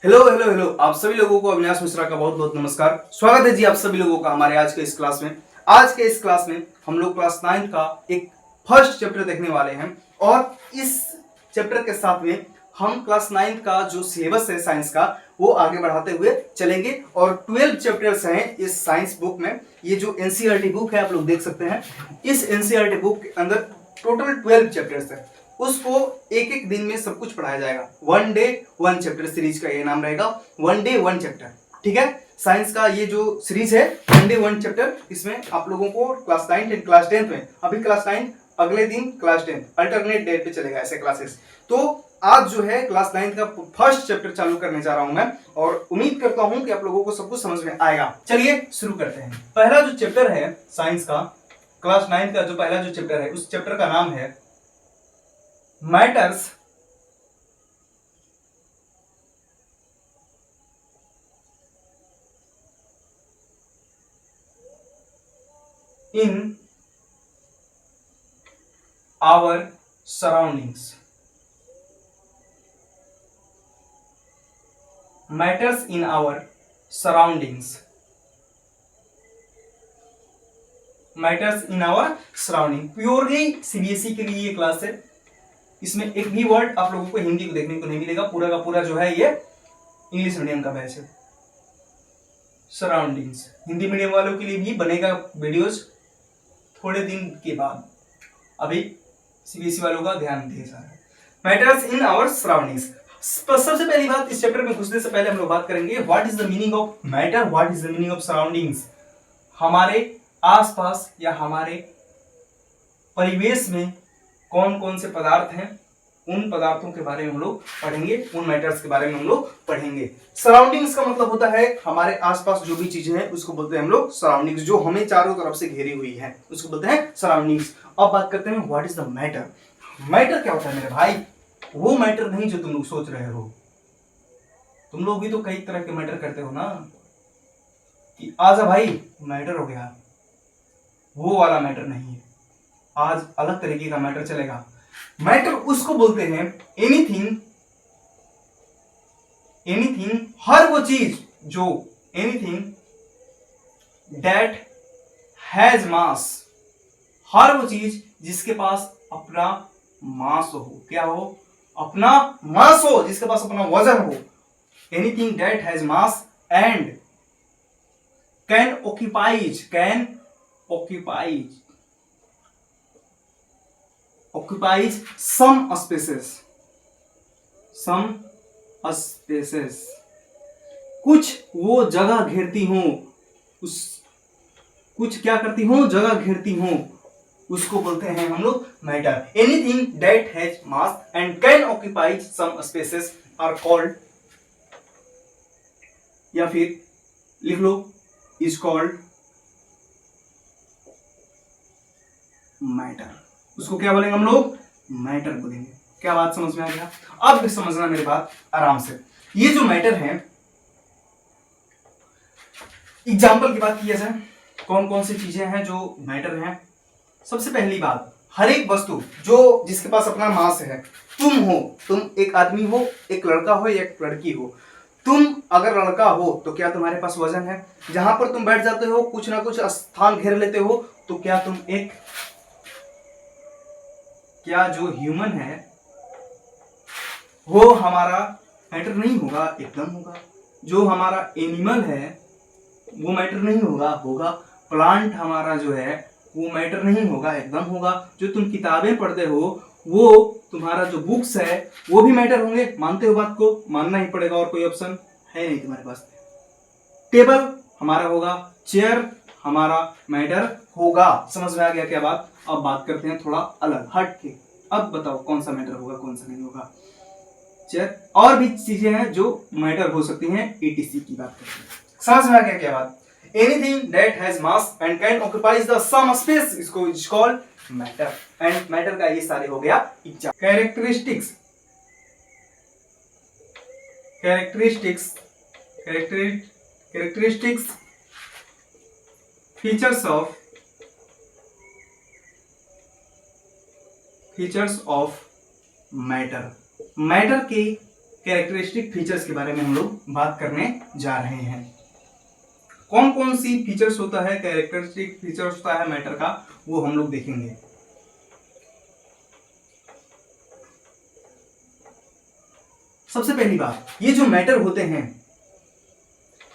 Hello hello hello, आप सभी लोगों को अविनाश मिश्रा का बहुत बहुत नमस्कार। स्वागत है जी आप सभी लोगों का हमारे आज के इस क्लास में। आज के इस क्लास में हम लोग क्लास 9 का एक फर्स्ट चैप्टर देखने वाले हैं और इस चैप्टर के साथ में हम क्लास 9 का जो सिलेबस है साइंस का वो आगे बढ़ाते हुए चलेंगे। और 12 चैप्टर्स हैं इस साइंस बुक में। ये जो एनसीईआरटी बुक है आप लोग देख सकते हैं, इस एनसीईआरटी बुक के अंदर टोटल 12 चैप्टर्स है। उसको एक एक दिन में सब कुछ पढ़ाया जाएगा। One day one chapter series का ये नाम रहेगा, वन डे वन चैप्टर। ठीक है, साइंस का ये जो सीरीज है वन डे वन चैप्टर, इसमें आप लोगों को क्लास 9 एंड क्लास 10 में, अभी क्लास 9 अगले दिन क्लास 10 अल्टरनेट डेट पे चलेगा ऐसे क्लासेस। तो आज जो है क्लास 9 का फर्स्ट चैप्टर चालू करने जा रहा हूं मैं और उम्मीद करता हूं कि आप लोगों को सब कुछ समझ में आएगा। चलिए शुरू करते हैं। पहला जो चैप्टर है साइंस का, क्लास 9 का जो पहला जो चैप्टर है उस चैप्टर का नाम है matters in our surroundings. Matters in our surroundings. Matters in our surrounding. Purely CBSE के लिए ये क्लास है। इसमें एक भी वर्ड आप लोगों को हिंदी को देखने को नहीं मिलेगा। पूरा का पूरा जो है ये इंग्लिश मीडियम का बैच है। सराउंडिंग्स हिंदी मीडियम वालों के लिए भी बनेगा वीडियोस थोड़े दिन के बाद। अभी सीबीएसई वालों का ध्यान दिए जा रहा है। Matters in our surroundings. सबसे पहली बात, इस चैप्टर में घुसने से पहले हम लोग बात करेंगे what is the meaning of matter, what is the meaning of surroundings. हमारे आसपास या हमारे परिवेश में कौन कौन से पदार्थ हैं, उन पदार्थों के बारे में हम लोग पढ़ेंगे, उन मैटर्स के बारे में हम लोग पढ़ेंगे। सराउंडिंग्स का मतलब होता है हमारे आसपास जो भी चीजें हैं उसको बोलते हैं हम लोग सराउंडिंग्स। जो हमें चारों तरफ से घेरी हुई है उसको बोलते हैं सराउंडिंग्स। अब बात करते हैं what is the matter. Matter क्या होता है मेरे भाई? वो मैटर नहीं जो तुम लोग सोच रहे हो। तुम लोग भी तो कई तरह के मैटर करते हो ना, कि आजा भाई मैटर हो गया। वो वाला मैटर नहीं है, आज अलग तरीके का मैटर चलेगा। मैटर उसको बोलते हैं एनीथिंग, एनीथिंग हर वो चीज जो, एनीथिंग दैट हैज मास, हर वो चीज जिसके पास अपना मास हो। क्या हो? अपना मास हो, जिसके पास अपना वजन हो। Anything that has mass and can occupies, can occupies, occupies some spaces, some spaces। कुछ वो जगह घेरती हो, उस कुछ क्या करती हो? जगह घेरती हो, उसको बोलते हैं हम लोग matter. Anything that has mass and can occupy some spaces are called, या फिर लिख लो इज कॉल्ड मैटर। उसको क्या बोलेंगे हम लोग? मैटर बोलेंगे। क्या बात समझ में आ गया? अब समझना मेरी बात आराम से। ये जो मैटर है, एग्जाम्पल की बात किया जाए, कौन कौन सी चीजें हैं जो मैटर हैं। सबसे पहली बात, हर एक वस्तु जो जिसके पास अपना मास है। तुम हो, तुम एक आदमी हो, एक लड़का हो या एक लड़की हो। तुम अगर लड़का हो तो क्या तुम्हारे पास वजन है? जहां पर तुम बैठ जाते हो कुछ ना कुछ स्थान घेर लेते हो, तो क्या तुम एक, क्या जो ह्यूमन है वो हमारा मैटर नहीं होगा? एकदम होगा। जो हमारा एनिमल है वो मैटर नहीं होगा? होगा। प्लांट हमारा जो है वो मैटर नहीं होगा? एकदम होगा। जो तुम किताबें पढ़ते हो, वो तुम्हारा जो बुक्स है वो भी मैटर होंगे। मानते हो बात को? मानना ही पड़ेगा, और कोई ऑप्शन है नहीं तुम्हारे पास। टेबल हमारा होगा, चेयर हमारा मैटर होगा। समझ में आ गया क्या बात? अब बात करते हैं थोड़ा अलग हट के। अब बताओ कौन सा मैटर होगा, कौन सा नहीं होगा। चेयर और भी चीजें हैं जो मैटर हो सकती हैं, ईटीसी की बात करते हैं। समझ में आ गया क्या बात? Anything that has mass and can occupies the some space, इसको is called matter. And matter का ये सारे हो गया example. Characteristics, characteristics, characteristics features of matter. Matter के कैरेक्टरिस्टिक फीचर्स के बारे में हम लोग बात करने जा रहे हैं। कौन कौन सी फीचर्स होता है, कैरेक्टरिस्टिक फीचर्स होता है मैटर का, वो हम लोग देखेंगे। सबसे पहली बात, ये जो मैटर होते हैं,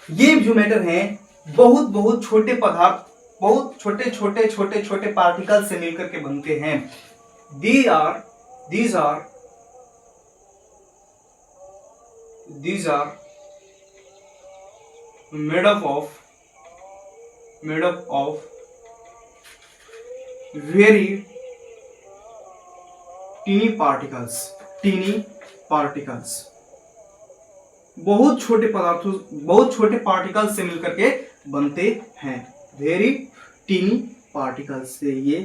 ये जो मैटर हैं बहुत बहुत छोटे पदार्थ, बहुत छोटे छोटे छोटे छोटे पार्टिकल से मिलकर के बनते हैं। these are made up of very teeny particles, बहुत छोटे पदार्थों, बहुत छोटे पार्टिकल से मिलकर के बनते हैं। वेरी टीनी पार्टिकल्स से ये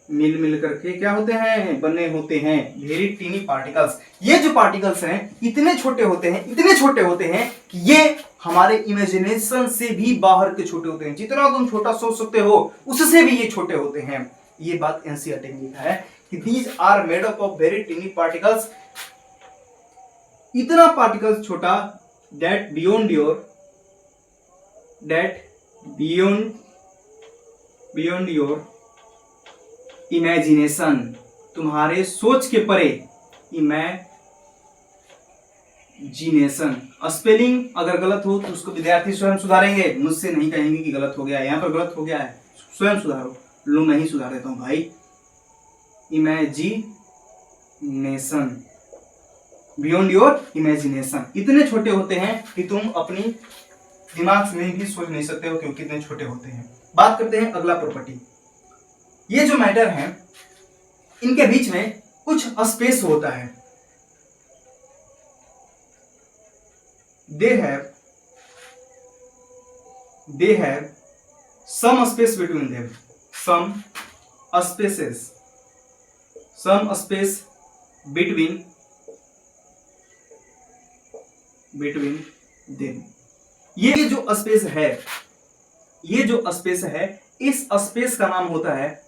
मिल करके क्या होते हैं, बने होते हैं। वेरी टीनी पार्टिकल्स, ये जो पार्टिकल्स हैं इतने छोटे होते हैं, इतने छोटे होते हैं कि ये हमारे इमेजिनेशन से भी बाहर के छोटे होते हैं। जितना तुम छोटा सोच सकते हो उससे भी ये छोटे होते हैं। ये बात एनसीईआरटी ने लिखा है कि these are made up of very tiny particles, इतना पार्टिकल्स छोटा, that beyond your imagination, तुम्हारे सोच के परे। इमेजिनेशन स्पेलिंग अगर गलत हो तो उसको विद्यार्थी स्वयं सुधारेंगे, मुझसे नहीं कहेंगे कि गलत हो गया है, यहाँ पर गलत हो गया है, स्वयं सुधारो। लो मैं ही सुधार देता हूँ भाई। इमेजिनेशन, बियॉन्ड योर इमेजिनेशन, इतने छोटे होते हैं कि तुम अपनी दिमाग में भी सोच नहीं सकते हो क्योंकि इतने छोटे होते हैं। बात करते हैं अगला प्रॉपर्टी। ये जो मैटर हैं इनके बीच में कुछ स्पेस होता है। They have some space between them, some space between them. ये जो स्पेस है, इस स्पेस का नाम होता है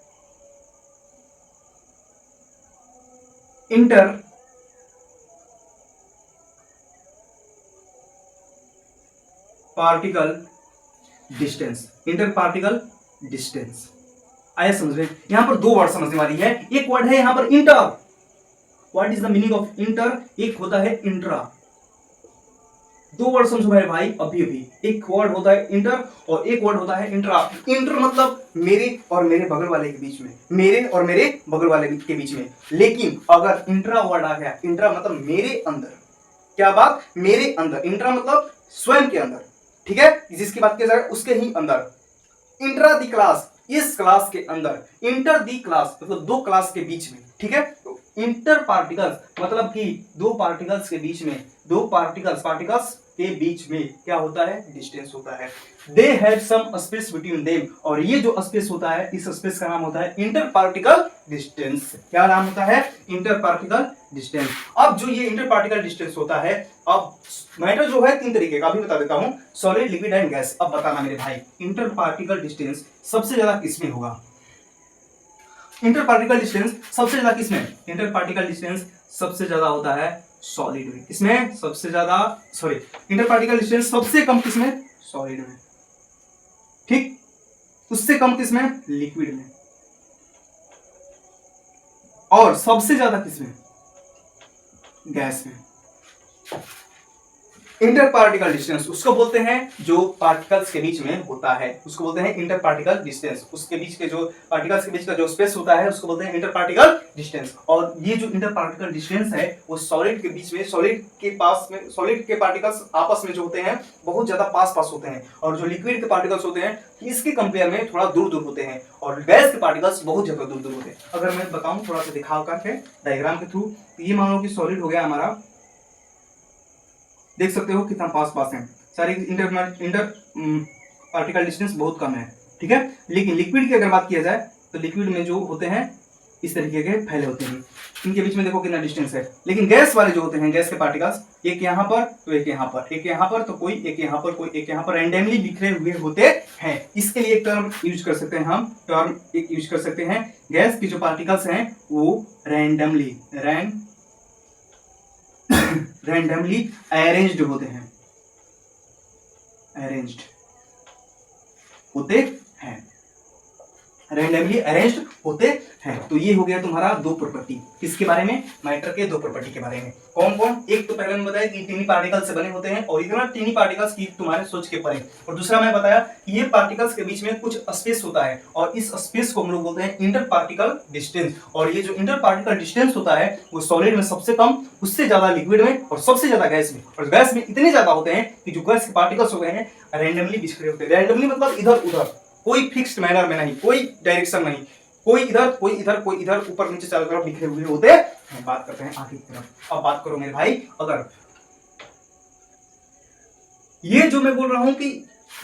inter particle distance. Inter particle distance आया समझ में? यहां पर दो वर्ड समझने वाली है। एक वर्ड है यहां पर inter. What is the meaning of inter? एक होता है इंट्रा। दो वर्ड समझो मेरे भाई अभी। एक वर्ड होता है इंटर और एक वर्ड होता है इंट्रा। इंटर मतलब मेरे और मेरे बगल वाले के बीच में, मेरे और मेरे बगल वाले के बीच में। लेकिन अगर इंट्रा वर्ड आ गया, इंट्रा मतलब मेरे अंदर। क्या बात? मेरे अंदर। इंट्रा मतलब स्वयं के अंदर, ठीक है, जिसकी बात किया जाए उसके ही अंदर। इंट्रा दी क्लास, इस क्लास के अंदर। इंटर दी क्लास मतलब दो क्लास के बीच में, ठीक है। तो इंटर पार्टिकल्स मतलब कि दो पार्टिकल्स के बीच में, दो पार्टिकल्स के बीच में क्या होता है? डिस्टेंस होता है। They have some space between them, और ये जो स्पेस होता है इस स्पेस का नाम होता है इंटर पार्टिकल डिस्टेंस। क्या नाम होता है? Inter particle distance. अब जो ये इंटर पार्टिकल डिस्टेंस होता है, अब मैटर जो है तीन तरीके का, अभी बता देता हूं, सॉलिड, लिक्विड एंड गैस। अब बताना मेरे भाई, इंटर पार्टिकल डिस्टेंस सबसे ज्यादा किसमें होगा? इंटर पार्टिकल डिस्टेंस सबसे ज्यादा किसमें? इंटर पार्टिकल डिस्टेंस सबसे ज्यादा होता है सॉलिड में। किसमें? सबसे ज्यादा, सॉरी, इंटर पार्टिकल डिस्टेंस सबसे कम किसमें? सॉलिड में, ठीक। उससे कम किसमें? लिक्विड में। और सबसे ज्यादा किसमें? गैस में। इंटर पार्टिकल डिस्टेंस उसको बोलते हैं जो पार्टिकल्स के बीच में होता है, उसको बोलते हैं इंटर पार्टिकल डिस्टेंस। उसके बीच के जो पार्टिकल्स के बीच का जो स्पेस होता है उसको बोलते हैं इंटर पार्टिकल डिस्टेंस। और ये जो इंटर पार्टिकल डिस्टेंस है वो सॉलिड के बीच में, सॉलिड के पास में, सॉलिड के पार्टिकल्स आपस में जो होते हैं बहुत ज्यादा पास होते हैं, और जो लिक्विड के पार्टिकल्स होते हैं इसके कंपेयर में थोड़ा दूर होते हैं, और गैस के पार्टिकल्स बहुत ज्यादा दूर होते हैं। अगर मैं बताऊं थोड़ा सा दिखा करके डायग्राम के थ्रू, तो ये मान लो कि सॉलिड हो गया हमारा, देख सकते हो कितना पास है। सारी इंटर पार्टिकल डिस्टेंस बहुत कम है, ठीक है। लेकिन लिक्विड की अगर बात किया जाए तो लिक्विड में जो होते हैं इस तरीके के फैले होते हैं, इनके बीच में देखो कितना डिस्टेंस है। लेकिन गैस वाले जो होते हैं, गैस के पार्टिकल्स, एक यहाँ पर तो एक यहाँ पर, एक यहाँ पर तो कोई, एक यहाँ पर कोई, एक यहाँ पर, रैंडमली बिखरे हुए होते हैं। इसके लिए एक टर्म यूज कर सकते हैं हम, टर्म एक यूज कर सकते हैं, गैस की जो पार्टिकल्स हैं वो रैंडमली रैंडमली अरेंज्ड होते हैं, अरेंज्ड होते हैं, रैंडमली अरेंज्ड होते हैं। तो ये हो गया तुम्हारा दो प्रॉपर्टी, किसके बारे में, मैटर के दो प्रॉपर्टी के बारे में। कौन कौन, एक तो पहले मैं बताया कि टीनी पार्टिकल से बने होते हैं और इतना टीनी पार्टिकल्स की तुम्हारे सोच के परे, और दूसरा मैं बताया कि ये पार्टिकल्स के बीच में कुछ स्पेस होता है और इस स्पेस को हम लोग बोलते हैं इंटर पार्टिकल डिस्टेंस, और ये जो इंटर पार्टिकल डिस्टेंस होता है वो सॉलिड में सबसे कम, उससे ज्यादा लिक्विड में और सबसे ज्यादा गैस में, और गैस में इतने ज्यादा होते हैं कि जो गैस के पार्टिकल्स हो गए हैं रैंडमली बिखरे होते हैं। रैंडमली मतलब इधर उधर, कोई फिक्स्ड मैनर में नहीं, कोई डायरेक्शन नहीं, कोई इधर कोई इधर कोई इधर, ऊपर नीचे चारों तरफ बिखरे हुए होते हैं। बात करते हैं आगे की तरफ। अब बात करो मेरे भाई, अगर ये जो मैं बोल रहा हूं कि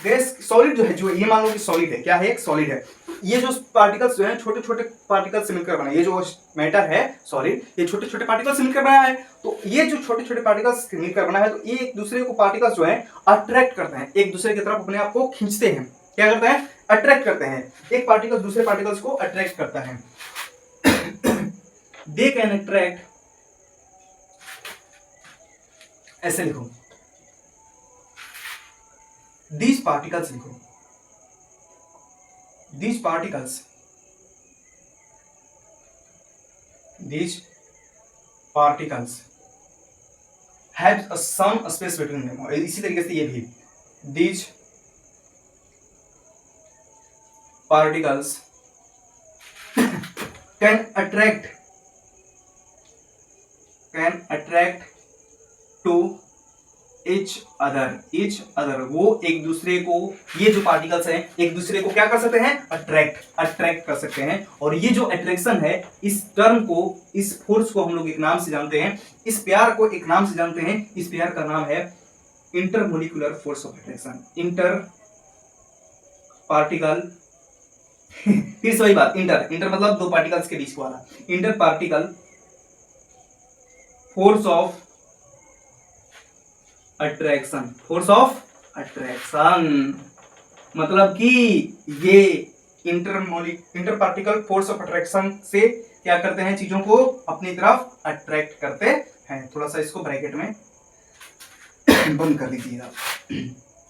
गैस सॉलिड जो है, जो ये मान लो कि सॉलिड है, क्या है, एक सॉलिड है, ये जो पार्टिकल्स जो है छोटे छोटे पार्टिकल्स से मिलकर बना, ये जो मैटर है सॉलिड, ये छोटे छोटे पार्टिकल्स से मिलकर बना है। तो ये जो छोटे छोटे पार्टिकल्स मिलकर बना है, तो ये एक दूसरे को पार्टिकल्स जो है अट्रैक्ट करते हैं, एक दूसरे की तरफ अपने आप को खींचते हैं। क्या करते हैं, अट्रैक्ट करते हैं। एक पार्टिकल दूसरे पार्टिकल्स को अट्रैक्ट करता है। दे कैन अट्रैक्ट, ऐसे लिखो, these particles लिखो, these particles have a some space between them, और इसी तरीके से ये भी, these particles can attract to each other, वो एक दूसरे को, ये जो पार्टिकल्स हैं एक दूसरे को क्या कर सकते हैं, अट्रैक्ट कर सकते हैं। और ये जो अट्रैक्शन है, इस टर्म को, इस फोर्स को हम लोग एक नाम से जानते हैं, इस प्यार को एक नाम से जानते हैं। इस प्यार का नाम है intermolecular force of attraction, inter particle फिर से वही बात, इंटर मतलब दो पार्टिकल्स के बीच वाला, inter particle force of attraction, force of attraction मतलब कि ये inter particle force of attraction से क्या करते हैं, चीजों को अपनी तरफ अट्रैक्ट करते हैं। थोड़ा सा इसको ब्रैकेट में बंद कर दीजिएगा।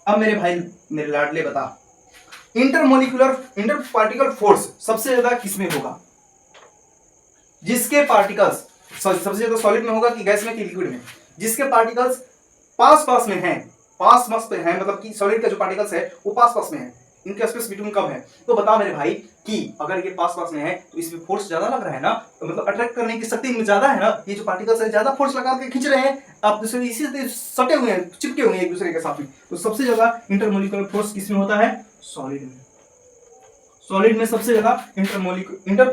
अब मेरे भाई, मेरे लाडले, बता, इंटर पार्टिकल फोर्स सबसे ज्यादा किसमें होगा, जिसके पार्टिकल्स सबसे ज्यादा सॉलिड में होगा कि गैस में कि लिक्विड में, जिसके पार्टिकल्स पास में हैं, मतलब कि सॉलिड का जो पार्टिकल्स है वो पास में है, इनका स्पेस बिटवीन कम है। तो बता मेरे भाई कि अगर ये पास में है तो इसमें फोर्स ज्यादा लग रहा है ना, तो मतलब अट्रैक्ट करने की शक्ति इनमें ज्यादा है ना, ये जो पार्टिकल्स है ज्यादा फोर्स लगा के खींच रहे हैं, आप दूसरे इसी से सटे हुए हैं, चिपके हुए हैं एक दूसरे के साथ में। तो सबसे ज्यादा इंटरमोलिकुलर फोर्स किसमें होता है, सॉलिड में। सॉलिड में सबसे ज्यादा inter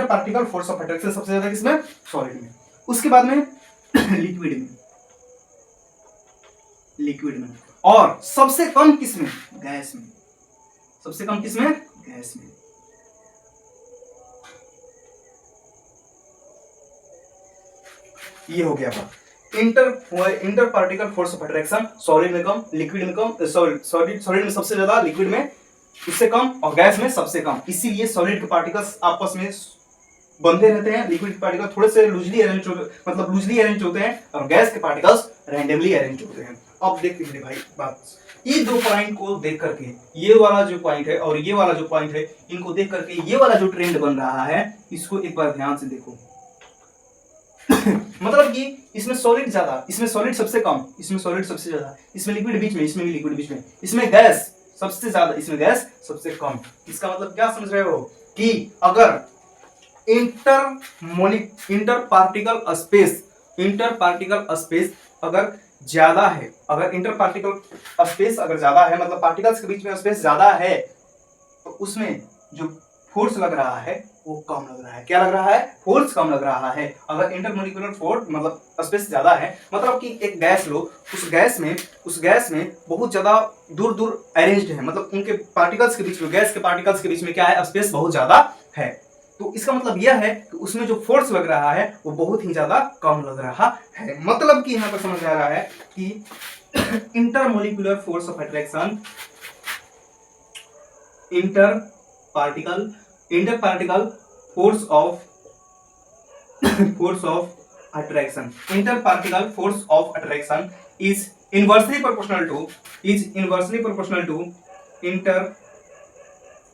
particle force of attraction सबसे ज्यादा किसमें, सॉलिड में। उसके बाद में लिक्विड में, और सबसे कम किसमें, गैस में। सबसे कम किसमें, गैस में। ये हो गया बात। Inter particle force of attraction solid में कम, लिक्विड में कम, सॉलिड में सबसे ज्यादा, लिक्विड में उससे कम, और गैस में सबसे कम। इसीलिए सॉलिड के पार्टिकल्स आपस में बंधे रहते हैं, लिक्विड के पार्टिकल थोड़े से लूजली अरेंज होते हैं, और गैस के पार्टिकल्स रैंडमली अरेंज होते हैं। अब देखिए मेरे भाई बात, ये दो पॉइंट को देख करके, ये वाला जो पॉइंट है और ये वाला जो पॉइंट है, इनको देख करके ये वाला जो ट्रेंड बन रहा है, इसको एक बार ध्यान से देखो। मतलब कि इसमें सॉलिड ज्यादा, इसमें सॉलिड सबसे कम, इसमें सॉलिड सबसे ज्यादा, इसमें लिक्विड बीच में, इसमें भी लिक्विड बीच में, इसमें गैस सबसे ज्यादा, इसमें गैस सबसे कम। इसका मतलब क्या समझ रहे हो कि अगर इंटर पार्टिकल स्पेस अगर ज्यादा है, अगर इंटर पार्टिकल स्पेस अगर ज्यादा है, मतलब पार्टिकल्स के बीच में स्पेस ज्यादा है, तो उसमें जो फोर्स लग रहा है वो कम लग रहा है। क्या लग रहा है, फोर्स कम लग रहा है। अगर इंटरमोलिकुलर फोर्स मतलब स्पेस ज्यादा है, मतलब कि एक गैस लो, उस गैस में बहुत ज्यादा दूर अरेंज्ड है, मतलब उनके पार्टिकल्स के बीच में, गैस के पार्टिकल्स के बीच में क्या है, स्पेस बहुत ज्यादा है। तो इसका मतलब यह है कि उसमें जो फोर्स लग रहा है वो बहुत ही ज्यादा कम लग रहा है। मतलब कि यहां पर समझ आ रहा है कि intermolecular force of attraction, inter particle force of attraction. Interparticle force of attraction is inversely proportional to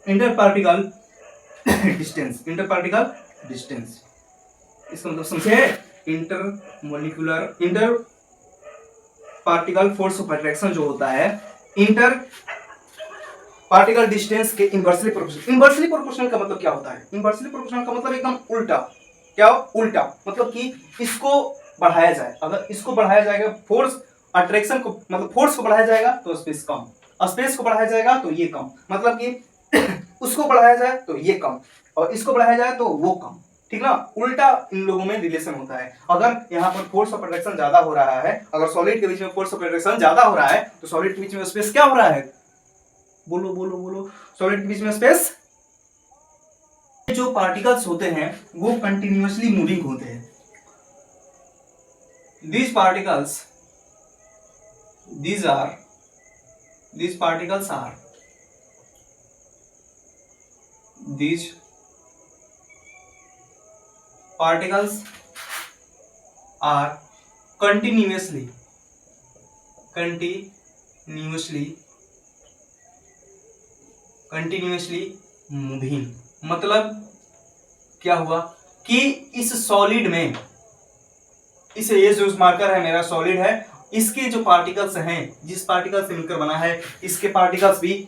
interparticle distance. Interparticle distance इसका मतलब समझे? इंटरपार्टिकल फोर्स ऑफ अट्रैक्शन जो होता है इंटर पार्टिकल डिस्टेंस के इनवर्सली प्रोपोर्शनल। इनवर्सली प्रोपोर्शनल का मतलब क्या होता है? इनवर्सली प्रोपोर्शनल का मतलब एकदम उल्टा। क्या? उल्टा मतलब कि इसको बढ़ाया जाए। अगर इसको बढ़ाया जाएगा फोर्स अट्रैक्शन को, मतलब फोर्स को बढ़ाया जाएगा तो स्पेस कम, स्पेस को बढ़ाया जाएगा तो ये कम, मतलब कि उसको बढ़ाया जाए तो ये कम और इसको बढ़ाया जाए तो वो कम। ठीक ना? उल्टा इन लोगों में रिलेशन होता है। अगर यहाँ पर फोर्स ऑफ अट्रैक्शन ज्यादा हो रहा है, अगर सॉलिड के बीच में फोर्स ऑफ अट्रैक्शन ज्यादा हो रहा है तो सॉलिड के बीच में स्पेस क्या हो रहा है? बोलो बोलो बोलो। सॉलिड के बीच में स्पेस। जो पार्टिकल्स होते हैं वो कंटिन्यूअसली मूविंग होते हैं। these particles are continuously moving. मतलब क्या हुआ कि इस सॉलिड में, इसे ये जो मार्कर है मेरा सॉलिड है, इसके जो पार्टिकल्स हैं, जिस पार्टिकल से मिलकर बना है, इसके पार्टिकल्स भी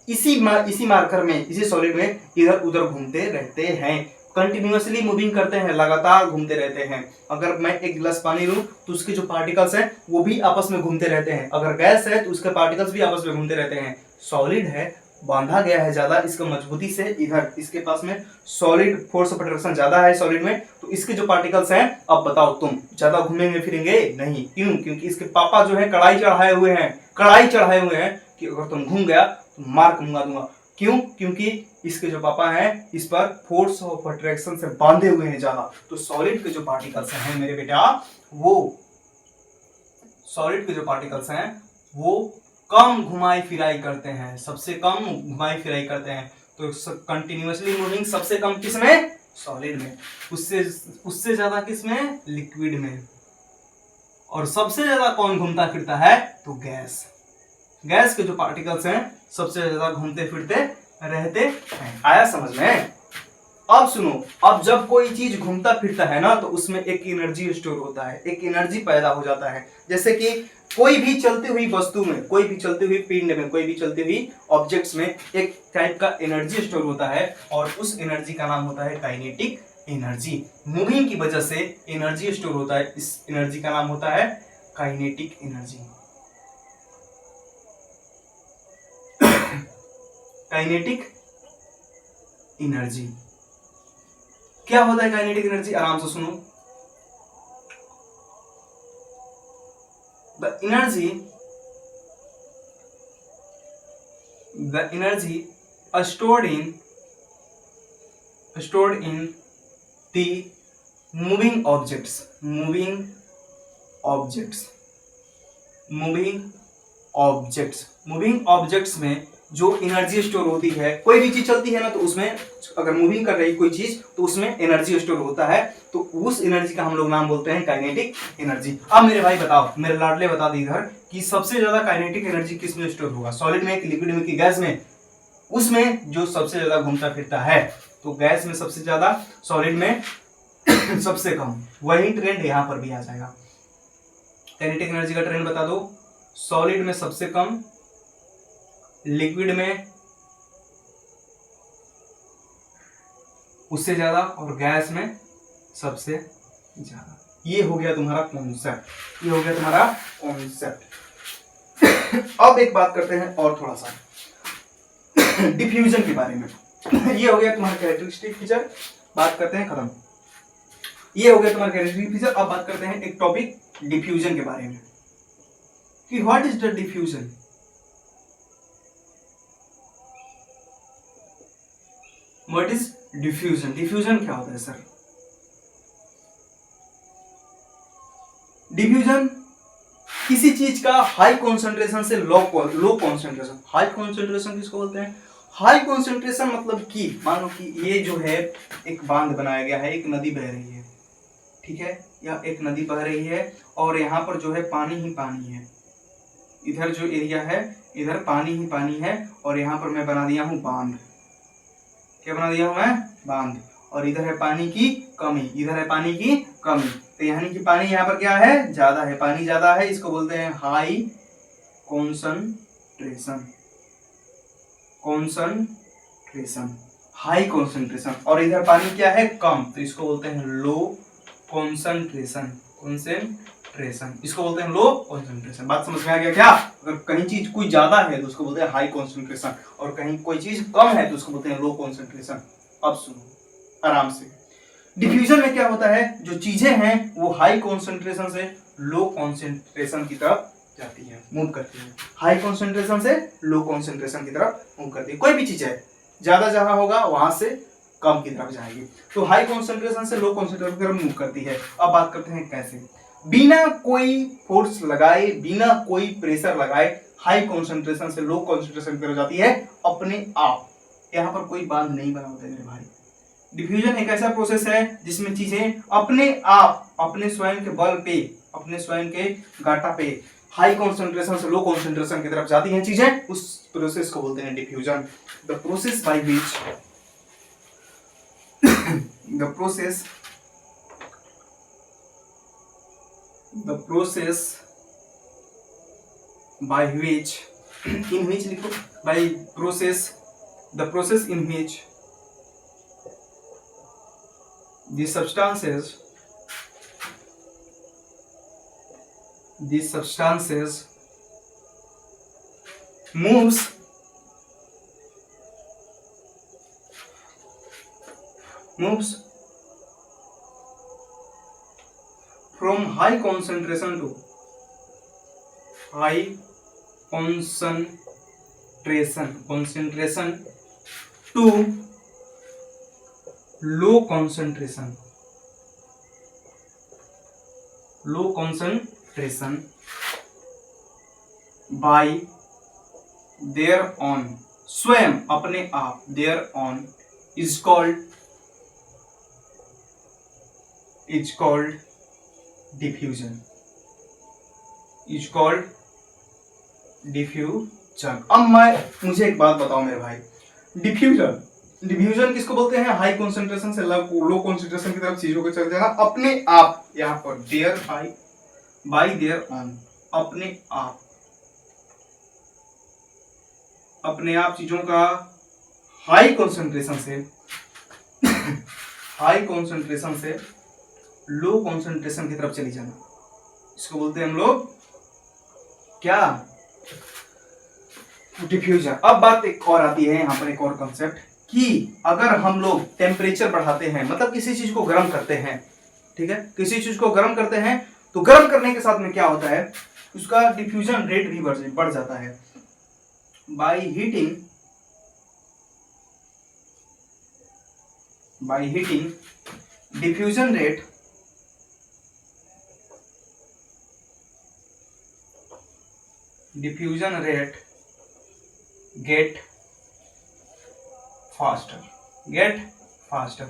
इसी मार्कर में, इसी सॉलिड में इधर उधर घूमते रहते हैं, कंटिन्यूअसली मूविंग करते हैं, लगातार घूमते रहते हैं। अगर मैं एक गिलास पानी लूं तो उसके जो पार्टिकल्स हैं वो भी आपस में घूमते रहते हैं। अगर गैस है तो उसके पार्टिकल्स भी आपस में घूमते रहते हैं। सॉलिड है, बांधा गया है ज्यादा, इसका मजबूती से इधर इसके पास में सॉलिड फोर्स ऑफ अट्रैक्शन ज्यादा है सॉलिड में, तो इसके जो पार्टिकल्स हैं, अब बताओ तुम ज्यादा घूमेंगे फिरेंगे नहीं? क्यों? क्योंकि इसके पापा जो है कड़ाई चढ़ाए हुए हैं कि अगर तुम घूम गया तो मार मंगा दूंगा। क्यों? क्योंकि इसके जो पापा हैं इस पर फोर्स ऑफ अट्रैक्शन से बांधे हुए हैं ज्यादा। तो सॉलिड के जो पार्टिकल्स हैं मेरे बेटा, वो सॉलिड के जो पार्टिकल्स हैं वो कम घुमाई फिराई करते हैं, सबसे कम घुमाई फिराई करते हैं। तो कंटिन्यूअसली मूविंग सबसे कम किसमें? सॉलिड में। उससे ज्यादा किसमें? लिक्विड में। और सबसे ज्यादा कौन घूमता फिरता है? तो गैस। गैस के जो पार्टिकल्स हैं सबसे ज्यादा घूमते फिरते रहते हैं। आया समझ में? अब सुनो, अब जब कोई चीज घूमता फिरता है ना तो उसमें एक एनर्जी स्टोर होता है, एक एनर्जी पैदा हो जाता है। जैसे कि कोई भी चलती हुई वस्तु में, कोई भी चलती हुई पिंड में, कोई भी चलती हुई ऑब्जेक्ट्स में एक टाइप का एनर्जी स्टोर होता है और उस एनर्जी का नाम होता है काइनेटिक एनर्जी। मूविंग की वजह से एनर्जी स्टोर होता है, इस एनर्जी का नाम होता है काइनेटिक एनर्जी। काइनेटिक एनर्जी क्या होता है? काइनेटिक एनर्जी आराम से सुनो। The energy stored in the moving objects में जो एनर्जी स्टोर होती है, कोई भी चीज चलती है ना तो उसमें अगर मूविंग कर रही कोई चीज तो उसमें एनर्जी स्टोर होता है, तो उस एनर्जी का हम लोग नाम बोलते हैं काइनेटिक एनर्जी। अब मेरे भाई बताओ, मेरे लाडले बता दी इधर कि सबसे ज्यादा काइनेटिक एनर्जी किस में स्टोर होगा? सॉलिड में, कि लिक्विड में, कि गैस में? उसमें जो सबसे ज्यादा घूमता फिरता है, तो गैस में सबसे ज्यादा, सॉलिड में सबसे कम। वही ट्रेंड यहां पर भी आ जाएगा। काइनेटिक एनर्जी का ट्रेंड बता दो। सॉलिड में सबसे कम, लिक्विड में उससे ज्यादा और गैस में सबसे ज्यादा। ये हो गया तुम्हारा कॉन्सेप्ट। अब एक बात करते हैं और थोड़ा सा डिफ्यूजन के बारे में। ये हो गया तुम्हारा कैरेक्टरिस्टिक फीचर, बात करते हैं खत्म। ये हो गया तुम्हारा कैरेक्टरिस्टिक फीचर। अब बात करते हैं एक टॉपिक डिफ्यूजन के बारे में कि what is the diffusion. What is diffusion? Diffusion क्या होता है सर? डिफ्यूजन किसी चीज का हाई कॉन्सेंट्रेशन से लो कॉन्सेंट्रेशन। हाई कॉन्सेंट्रेशन किसको बोलते हैं? हाई कॉन्सेंट्रेशन मतलब कि मान लो कि ये जो है एक बांध बनाया गया है, एक नदी बह रही है, ठीक है, या एक नदी बह रही है और यहाँ पर जो है पानी ही पानी है। इधर जो एरिया है इधर पानी ही पानी है और यहाँ पर मैं बना दिया हूँ बांध। क्या बना दिया हूँ मैं? बांध। और इधर है पानी की कमी, इधर है पानी की कमी, तो यानी कि पानी यहाँ पर क्या है? ज्यादा है, पानी ज्यादा है, इसको बोलते हैं high concentration. Concentration, high concentration. और इधर पानी क्या है? कम, तो इसको बोलते हैं लो कॉन्सेंट्रेशन। कॉन्सेंट्रेशन, इसको बोलते हैं लो कॉन्सेंट्रेशन। बात समझ में आ गया क्या? अगर कहीं चीज कोई ज्यादा है तो उसको बोलते हैं हाई कॉन्सेंट्रेशन, और कहीं कोई चीज कम है तो उसको बोलते हैं लो कॉन्सेंट्रेशन। अब सुनो आराम से, डिफ्यूजन में क्या होता है? जो चीजें हैं वो हाई कॉन्सेंट्रेशन से लो कॉन्सेंट्रेशन की तरफ जाती है, मूव करती है। हाई कॉन्सेंट्रेशन से लो कॉन्सेंट्रेशन की तरफ मूव करती है। कोई भी चीज है ज्यादा जहां होगा वहां से कम की तरफ जाएगी, तो हाई कॉन्सेंट्रेशन से लो कॉन्सेंट्रेशन की तरफ मूव करती है। अब बात करते हैं कैसे। बिना कोई फोर्स लगाए, बिना कोई प्रेशर लगाए हाई कॉन्सेंट्रेशन से लो कॉन्सेंट्रेशन की तरफ जाती है अपने आप। यहाँ पर कोई बांध नहीं बना होता है मेरे भाई। डिफ्यूजन एक ऐसा प्रोसेस है जिसमें चीजें अपने आप, अपने स्वयं के बल पे, अपने स्वयं के गाटा पे हाई कॉन्सेंट्रेशन से लो कॉन्सेंट्रेशन की तरफ जाती हैं चीजें, उस प्रोसेस को बोलते हैं diffusion. The process by which the process by which in which लिखो, by process, the process in which these substances moves from high concentration to low concentration by their own, स्वयं अपने आप, their own is called diffusion, अब मुझे एक बात बताओ मेरे भाई, डिफ्यूजन किसको बोलते हैं? हाई कॉन्सेंट्रेशन से लो कॉन्सेंट्रेशन की तरफ चीजों को चल जाना अपने आप। यहाँ पर देयर बाय देयर ऑन, अपने आप चीजों का हाई कॉन्सेंट्रेशन से लो कॉन्सेंट्रेशन की तरफ चली जाना, इसको बोलते हैं हम लोग क्या? डिफ्यूजन। अब बात एक और आती है यहाँ पर, एक और कंसेप्ट, कि अगर हम लोग टेम्परेचर बढ़ाते हैं, मतलब किसी चीज को गर्म करते हैं, ठीक है, किसी चीज को गर्म करते हैं, तो गर्म करने के साथ में क्या होता है? उसका डिफ्यूजन रेट भी बढ़ जाता है। By heating diffusion rate get faster,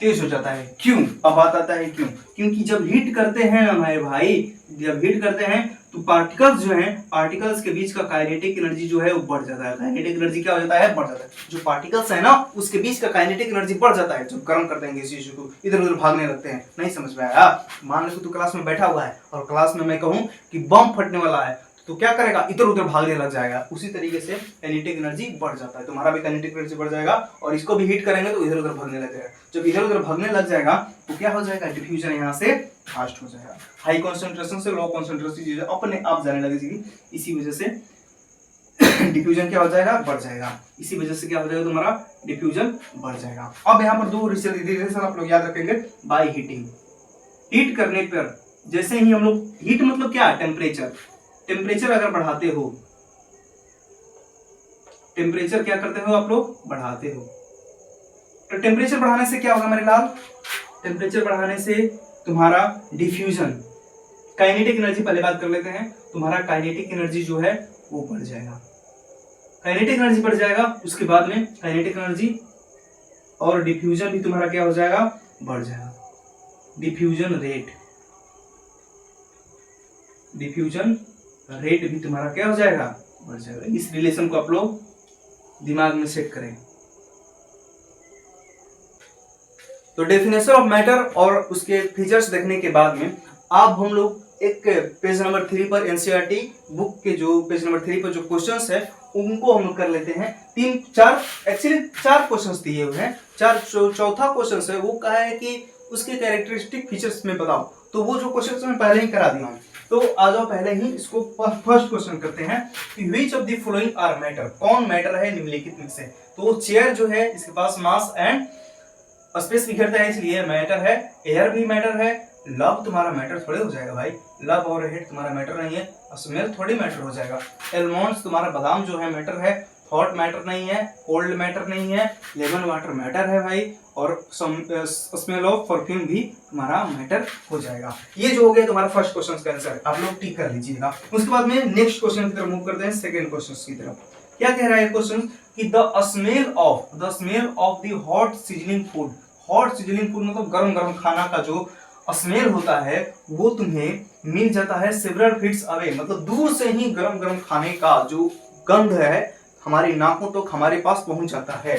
तेज हो जाता है। क्यों? अब बात आता है क्यों। क्योंकि जब हीट करते हैं ना हमारे भाई, जब हीट करते हैं तो पार्टिकल्स जो हैं, पार्टिकल्स के बीच का काइनेटिक एनर्जी जो है वो बढ़ जाता है। काइनेटिक एनर्जी क्या हो जाता है? बढ़ जाता है। जो पार्टिकल्स है ना उसके बीच का काइनेटिक एनर्जी बढ़ जाता है जब गर्म करते हैं किसी चीज को, इधर उधर भागने लगते हैं। नहीं समझ में आया? मान लो तू क्लास में बैठा हुआ है और क्लास में मैं कहूँ कि बम फटने वाला है, तो क्या करेगा? इधर उधर भागने लग जाएगा। उसी तरीके से काइनेटिक एनर्जी बढ़ जाता है, तुम्हारा भी काइनेटिक एनर्जी बढ़ जाएगा, और इसको भी हीट करेंगे तो इधर उधर भागने लग जाएगा। जब इधर उधर भागने लग जाएगा तो क्या हो जाएगा? डिफ्यूजन यहाँ से फास्ट हो जाएगा। हाई कॉन्सेंट्रेशन से लो कॉन्सेंट्रेशन चीजें अपने आप जाने लगेगी, इसी वजह से डिफ्यूजन क्या हो जाएगा? बढ़ जाएगा। इसी वजह से क्या हो जाएगा? तुम्हारा डिफ्यूजन बढ़ जाएगा। अब यहाँ पर दो रिलेशन आप लोग याद रखेंगे। बाय हीटिंग, हीट करने पर जैसे ही हम लोग, हीट मतलब क्या? टेम्परेचर अगर बढ़ाते हो, टेम्परेचर क्या करते हो आप लोग? बढ़ाते हो। तो टेम्परेचर बढ़ाने से क्या होगा मेरे लाल? टेम्परेचर बढ़ाने से तुम्हारा डिफ्यूजन, काइनेटिक एनर्जी पहले बात कर लेते हैं, तुम्हारा काइनेटिक एनर्जी जो है वो बढ़ जाएगा। काइनेटिक एनर्जी बढ़ जाएगा, उसके बाद में काइनेटिक एनर्जी और डिफ्यूजन भी तुम्हारा क्या हो जाएगा? बढ़ जाएगा। डिफ्यूजन रेट डिफ्यूजन रेट भी तुम्हारा क्या हो जाएगा, बढ़ जाएगा। इस रिलेशन को आप लोग दिमाग में सेट करें। तो डेफिनेशन ऑफ मैटर और उसके फीचर्स देखने के बाद में अब हम लोग एक पेज नंबर 3 पर एनसीईआरटी बुक के जो पेज नंबर 3 पर जो क्वेश्चंस है उनको हम लोग कर लेते हैं। एक्चुअली चार क्वेश्चंस दिए हुए हैं। चौथा क्वेश्चन है वो कहा है कि उसके कैरेक्टरिस्टिक फीचर्स में बताओ। तो वो जो क्वेश्चन मैं पहले ही करा दिया हूँ, तो आ जाओ पहले ही इसको फर्स्ट क्वेश्चन करते हैं कि which of the following are matter, कौन मैटर है निम्नलिखित में से। तो चेयर जो है इसके पास मास एंड स्पेस बिखरता है इसलिए मैटर है। एयर भी मैटर है। लव तुम्हारा मैटर थोड़े हो जाएगा भाई, लव और हेट तुम्हारा मैटर नहीं है। स्मेल थोड़ी मैटर हो जाएगा। एलमॉन्ड्स तुम्हारा बादाम जो है मैटर है। थॉट मैटर नहीं है। कोल्ड मैटर नहीं है। लेमन वाटर मैटर है भाई। और स्मेल ऑफ परफ्यूम भी तुम्हारा मैटर हो जाएगा। ये जो हो गया तुम्हारा फर्स्ट क्वेश्चन का आंसर, आप लोग टिक कर लीजिएगा। उसके बाद में नेक्स्ट क्वेश्चन की तरफ मूव करते हैं, सेकंड क्वेश्चन की तरफ। क्या कह रहा है क्वेश्चन कि the smell of the hot seasoning food, hot seasoning food मतलब गरम गरम खाना का जो स्मेल होता है वो तुम्हें मिल जाता है सेवरल फीट्स अवे, मतलब दूर से ही गरम गरम खाने का जो गंध है हमारी नाकों तक हमारे पास पहुंच जाता है।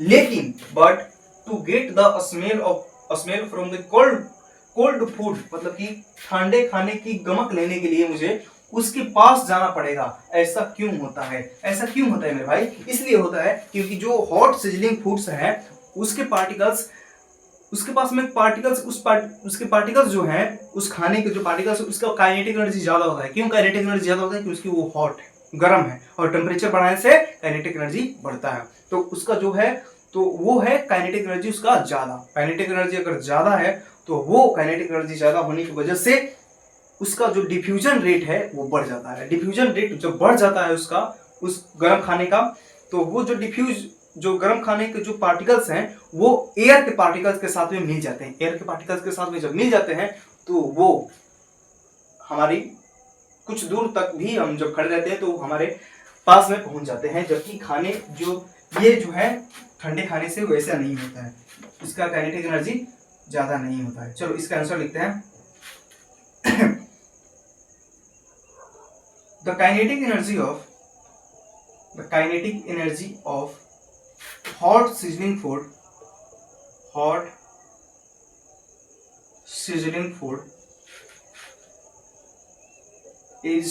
लेकिन but to get the smell from the cold food, मतलब कि ठंडे खाने की गमक लेने के लिए मुझे उसके पास जाना पड़ेगा। ऐसा क्यों होता है? ऐसा क्यों होता है मेरे भाई? इसलिए होता है क्योंकि जो हॉट सिजलिंग फूड्स हैं उसके पार्टिकल्स, उसके पास में पार्टिकल्स, उसके पार्टिकल्स जो हैं, उस खाने के जो पार्टिकल्स उसका काइनेटिक एनर्जी ज्यादा होता है। क्यों काइनेटिक एनर्जी ज्यादा होता है? क्योंकि वो हॉट है, गर्म है, और टेम्परेचर बढ़ाने से काइनेटिक एनर्जी बढ़ता है। तो उसका जो है तो वो है काइनेटिक एनर्जी उसका ज्यादा। काइनेटिक एनर्जी अगर ज्यादा है तो वो काइनेटिक एनर्जी ज्यादा होने की वजह से उसका जो डिफ्यूजन रेट है वो बढ़ जाता है। डिफ्यूजन रेट जब बढ़ जाता है उसका, उस गर्म खाने का, तो वो जो गर्म खाने के जो पार्टिकल्स हैं वो एयर के पार्टिकल्स के साथ में मिल जाते हैं। एयर के पार्टिकल्स के साथ में जब मिल जाते हैं तो वो हमारी कुछ दूर तक भी हम जब खड़े रहते हैं तो हमारे पास में पहुंच जाते हैं। जबकि खाने ये जो है ठंडे खाने से वैसा नहीं होता है, इसका काइनेटिक एनर्जी ज्यादा नहीं होता है। चलो इसका आंसर लिखते हैं। The kinetic energy of hot sizzling food is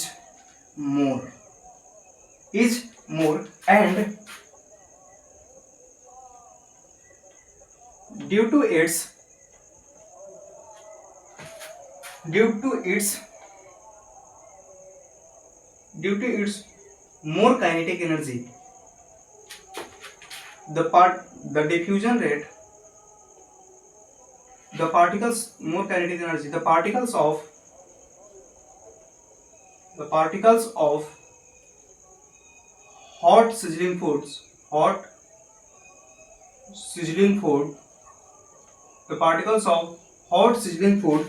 more and due to its more kinetic energy, the diffusion rate, the particles more kinetic energy, the particles of hot sizzling food, the particles of hot sizzling food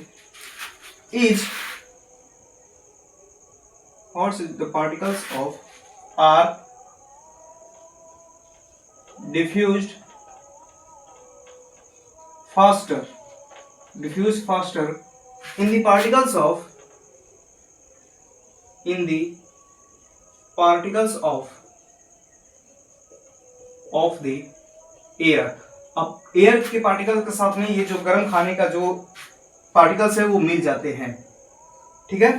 the particles of are diffused faster in the particles of the air। अब air के particle के साथ में ये जो गर्म खाने का जो पार्टिकल्स है वो मिल जाते हैं। ठीक है।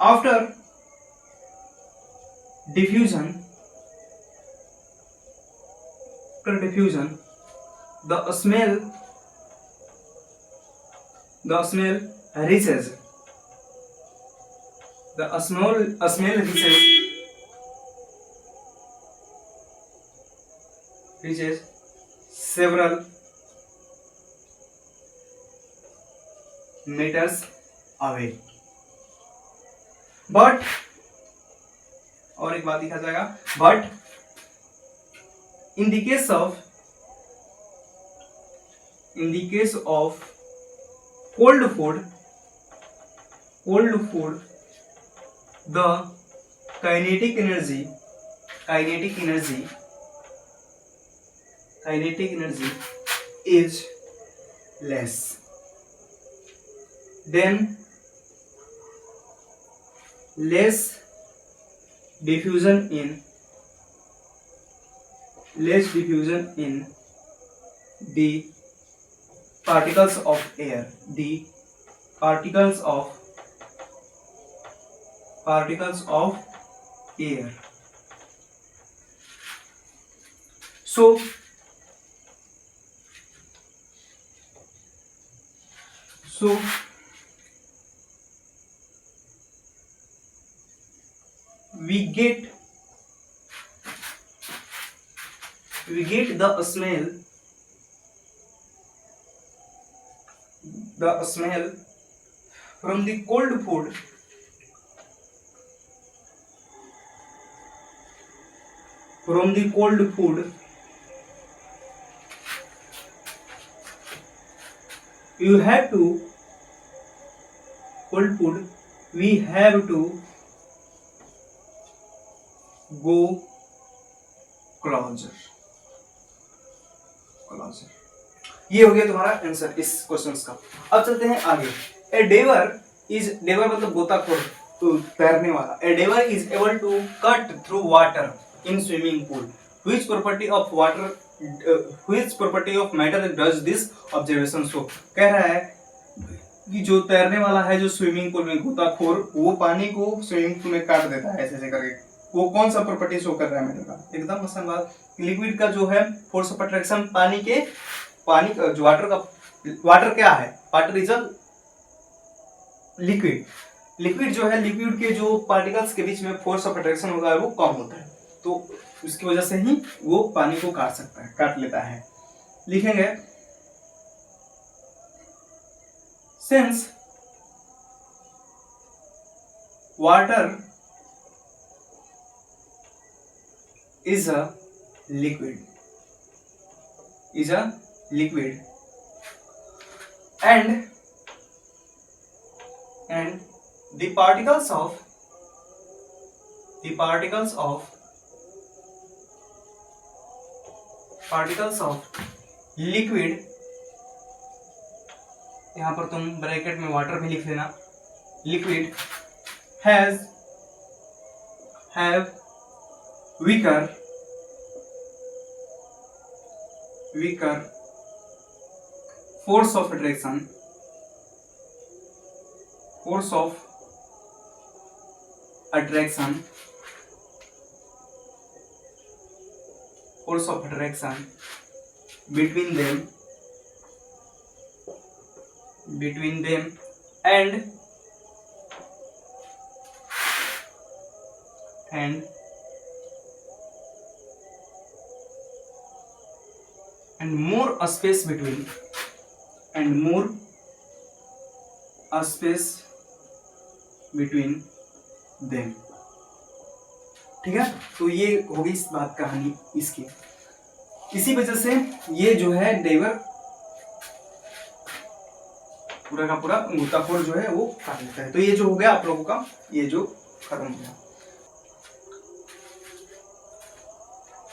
After diffusion the smell reaches several meters away। But और एक बात लिखा जाएगा, but in the case of cold food the kinetic energy is less। then less diffusion in the particles of air, the particles of air. So we get the smell from the cold food, we have to go closer. ये हो गया तुम्हारा answer इस questions का। अब चलते हैं आगे। ए डेवर मतलब गोताखोर, तो तैरने वाला। A diver is able to cut through water in swimming pool. Which property of matter does this observation show. कह रहा है कि जो तैरने वाला है, जो स्विमिंग पूल में गोताखोर, वो पानी को स्विमिंग पूल में काट देता है ऐसे ऐसे करके। वो कौन सा प्रॉपर्टी शो कर रहा है मेरे का? एकदम आसान बात। लिक्विड का जो है फोर्स ऑफ अट्रैक्शन, पानी का जो वाटर क्या है? वाटर इज अ लिक्विड जो है, लिक्विड के जो पार्टिकल्स के बीच में फोर्स ऑफ अट्रैक्शन होगा वो कम होता है, तो उसकी वजह से ही वो पानी को काट लेता है। लिखेंगे since water is a liquid and the particles of liquid, यहां पर तुम ब्रैकेट में वाटर भी लिख लेना, liquid have weaker force of attraction between them and more a space between them। ठीक है, तो ये होगी इस बात कहानी इसकी। इसी वजह से ये जो है डेवर पूरा का पूरा गोताखोर जो है वो काट लेता है। तो ये जो हो गया आप लोगों का, ये जो खत्म हो गया।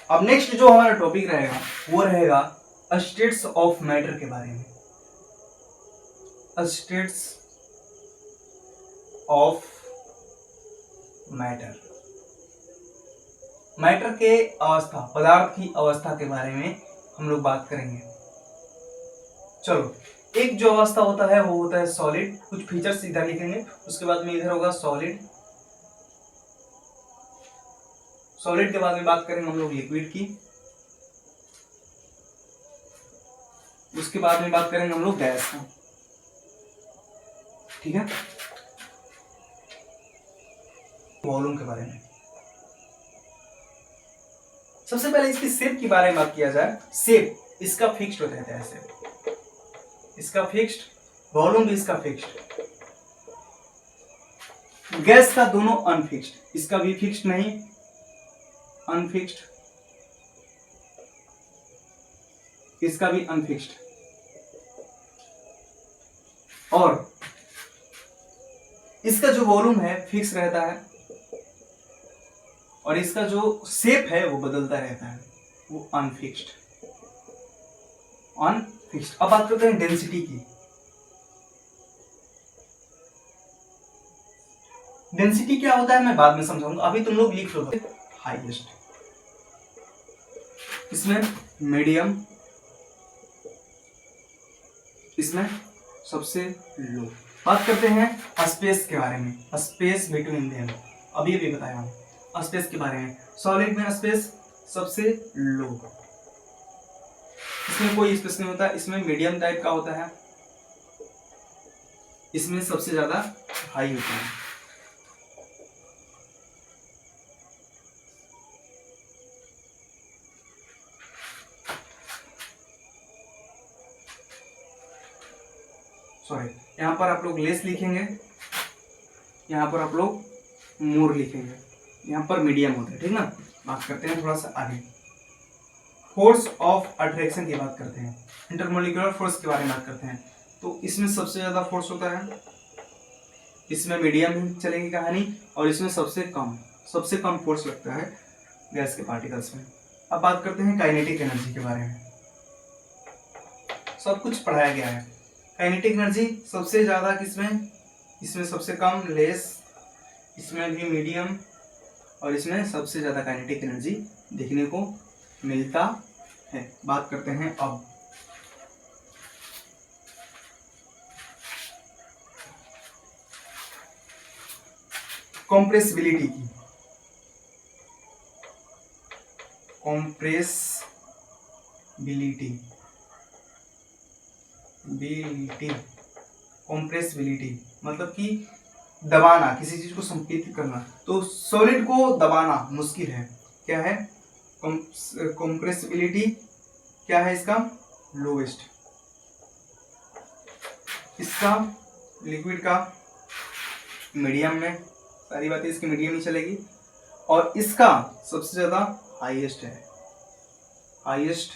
अब नेक्स्ट जो हमारा टॉपिक रहेगा वो रहेगा स्टेट्स ऑफ मैटर के बारे में। स्टेट्स ऑफ मैटर, मैटर के अवस्था, पदार्थ की अवस्था के बारे में हम लोग बात करेंगे। चलो, एक जो अवस्था होता है वो होता है सॉलिड। कुछ फीचर्स इधर लिखेंगे, उसके बाद में इधर होगा सॉलिड के बाद में बात करेंगे हम लोग लिक्विड की, उसके बाद में बात करेंगे हम लोग गैस की। ठीक है, वॉल्यूम के बारे में। सबसे पहले इसकी शेप के बारे में बात किया जाए। शेप इसका फिक्स्ड रहता है, शेप इसका फिक्स्ड, वॉल्यूम भी इसका फिक्स्ड। गैस का दोनों अनफिक्स्ड, इसका भी फिक्स्ड नहीं, अनफिक्स्ड, इसका भी अनफिक्स्ड। और इसका जो वॉल्यूम है फिक्स रहता है और इसका जो शेप है वो बदलता रहता है, वो अनफिक्स्ड। अब बात करते हैं डेंसिटी की। डेंसिटी क्या होता है मैं बाद में समझाऊंगा, अभी तुम लोग लिख लो। हाईएस्ट, इसमें मीडियम, इसमें सबसे लो। बात करते हैं स्पेस के बारे में, स्पेस बिटवीन देम, अभी भी बताया हूं स्पेस के बारे में। सॉलिड में स्पेस सबसे लो, इसमें कोई स्पेस नहीं होता, इसमें मीडियम टाइप का होता है, इसमें सबसे ज्यादा हाई होता है। सॉरी, यहां पर आप लोग लेस लिखेंगे, यहां पर आप लोग मोर लिखेंगे, यहां पर मीडियम होता है, ठीक ना। बात करते हैं थोड़ा सा आगे, फोर्स ऑफ अट्रैक्शन की बात करते हैं, इंटरमोलिकुलर फोर्स के बारे में बात करते हैं। तो इसमें सबसे ज्यादा फोर्स होता है, इसमें मीडियम चलेगी कहानी, और इसमें सबसे कम फोर्स लगता है गैस के पार्टिकल्स में। अब बात करते हैं काइनेटिक एनर्जी के बारे में, सब कुछ पढ़ाया गया है। काइनेटिक एनर्जी सबसे ज्यादा किसमें, इसमें सबसे कम लेस, इसमें भी मीडियम, और इसमें सबसे ज्यादा काइनेटिक एनर्जी देखने को मिलता है। बात करते हैं अब कॉम्प्रेसिबिलिटी की। कॉम्प्रेसिबिलिटी मतलब कि दबाना, किसी चीज को संपीड़ित करना। तो सॉलिड को दबाना मुश्किल है, क्या है कॉम्प्रेसिबिलिटी, क्या है इसका लोवेस्ट, इसका लिक्विड का मीडियम में, सारी बातें इसकी मीडियम ही चलेगी, और इसका सबसे ज्यादा हाईएस्ट है, हाईएस्ट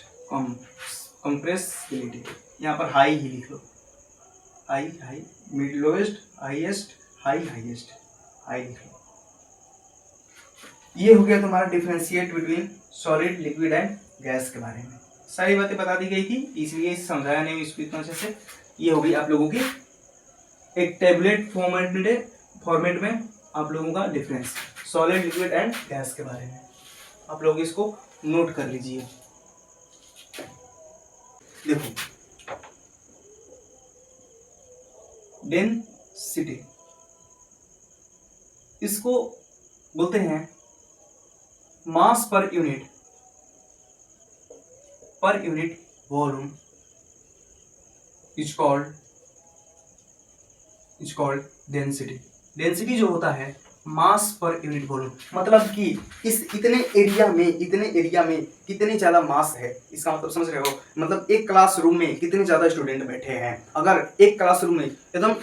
कंप्रेसिबिलिटी, यहाँ पर हाई ही लिख लो, high mid lowest highest highest high लिख लो। ये हो गया तुम्हारा differentiate between solid liquid and gas के बारे में। सारी बातें बता दी गई थी, इसलिए समझाया नहीं इसको इतना अच्छे से। ये हो गई आप लोगों की एक टेबलेट फॉर्मेट में आप लोगों का difference solid liquid and gas के बारे में। आप लोग इसको नोट कर लीजिए। देखो डेंसिटी, इसको बोलते हैं mass per unit volume is called density. Density जो होता है मास पर यूनिट वॉल्यूम, मतलब कि इस इतने एरिया में कितने ज्यादा मास है, इसका मतलब समझ रहे हो। मतलब एक क्लासरूम में कितने ज्यादा स्टूडेंट बैठे हैं, अगर एक क्लासरूम में एकदम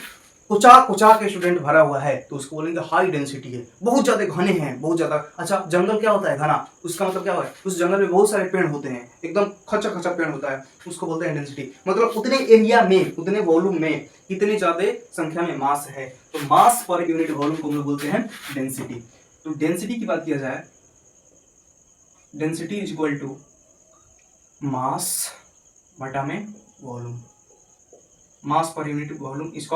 कुचा के स्टूडेंट भरा हुआ है तो उसको बोलेंगे हाई डेंसिटी है, बहुत ज्यादा घने हैं, बहुत ज्यादा। अच्छा, जंगल क्या होता है घना, उसका मतलब क्या होता है, उस जंगल में बहुत सारे पेड़ होते हैं, एकदम खचा पेड़ होता है, उसको बोलते हैं डेंसिटी। मतलब उतने एरिया में, उतने वॉल्यूम में कितनी ज्यादा संख्या में मास है, तो मास पर यूनिट वॉल्यूम को हम लोग बोलते हैं डेंसिटी। तो डेंसिटी की बात किया जाए, density is equal to mass बटा में volume, mass per unit volume is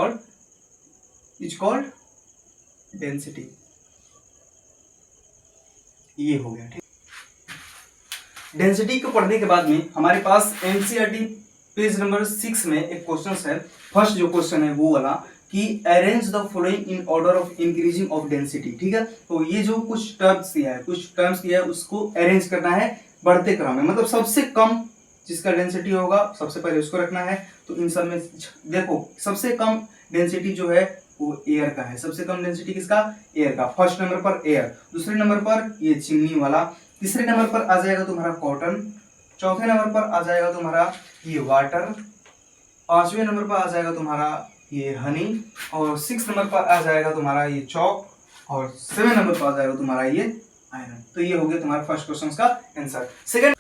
called density. ये हो गया, ठीक। डेंसिटी को पढ़ने के बाद में हमारे पास एनसीईआरटी पेज नंबर 6 में एक क्वेश्चन है। फर्स्ट जो क्वेश्चन है वो वाला कि arrange the following in order of increasing of density, ठीक है। तो ये जो कुछ टर्म्स दिया है उसको अरेंज करना है बढ़ते क्रम में, मतलब सबसे कम जिसका डेंसिटी होगा सबसे पहले उसको रखना है। तो इन सब में देखो सबसे कम डेंसिटी जो है वो एयर का है, सबसे कम डेंसिटी किसका, एयर का। फर्स्ट नंबर पर एयर, दूसरे नंबर पर ये चिमनी वाला, तीसरे नंबर पर आ जाएगा तुम्हारा कॉटन, चौथे नंबर पर आ जाएगा तुम्हारा ये वाटर, पांचवें नंबर पर आ जाएगा तुम्हारा ये हनी, और 6 नंबर पर आ जाएगा तुम्हारा ये चॉक, और 7 नंबर पर आ जाएगा तुम्हारा ये आयरन। तो ये हो गया तुम्हारा फर्स्ट क्वेश्चन का आंसर। सेकंड,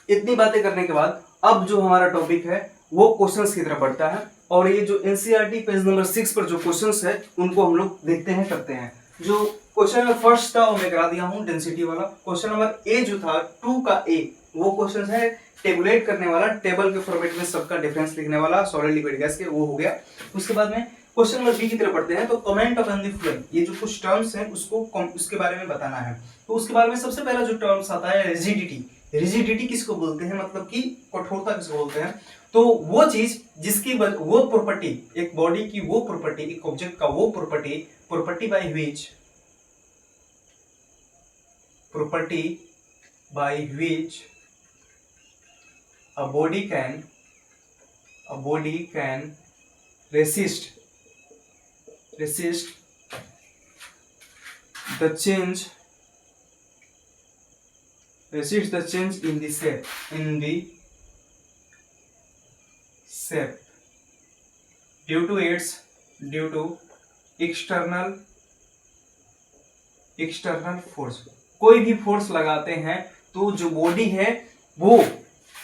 इतनी बातें करने के बाद अब जो हमारा टॉपिक है वो क्वेश्चंस की तरफ बढ़ता है, और ये जो एनसीईआरटी पेज नंबर 6 पर जो क्वेश्चंस है उनको हम लोग देखते हैं, करते हैं। जो क्वेश्चन नंबर फर्स्ट था वो मैं करा दिया हूं, डेंसिटी वाला। क्वेश्चन नंबर ए जो था 2 का ए, वो क्वेश्चन है टेबुलेट करने वाला, टेबल के फॉर्मेट में सबका डिफरेंस लिखने वाला, सॉलिड लिक्विड गैस के, वो हो गया। उसके बाद में क्वेश्चन नंबर बी की तरफ पढ़ते हैं। तो कमेंट ऑन द फ्लोइंग, ये जो कुछ टर्म्स हैं उसके बारे में बताना है। तो उसके बारे में सबसे पहला जो टर्म्स आता है रिजिडिटी। रिजिडिटी किसको बोलते हैं, मतलब कि कठोरता किसको बोलते हैं। तो वो चीज जिसकी वो प्रॉपर्टी, एक बॉडी की वो प्रॉपर्टी, एक ऑब्जेक्ट का वो property by which a body can resist the change in the shape due to external force। कोई भी फोर्स लगाते हैं तो जो बॉडी है वो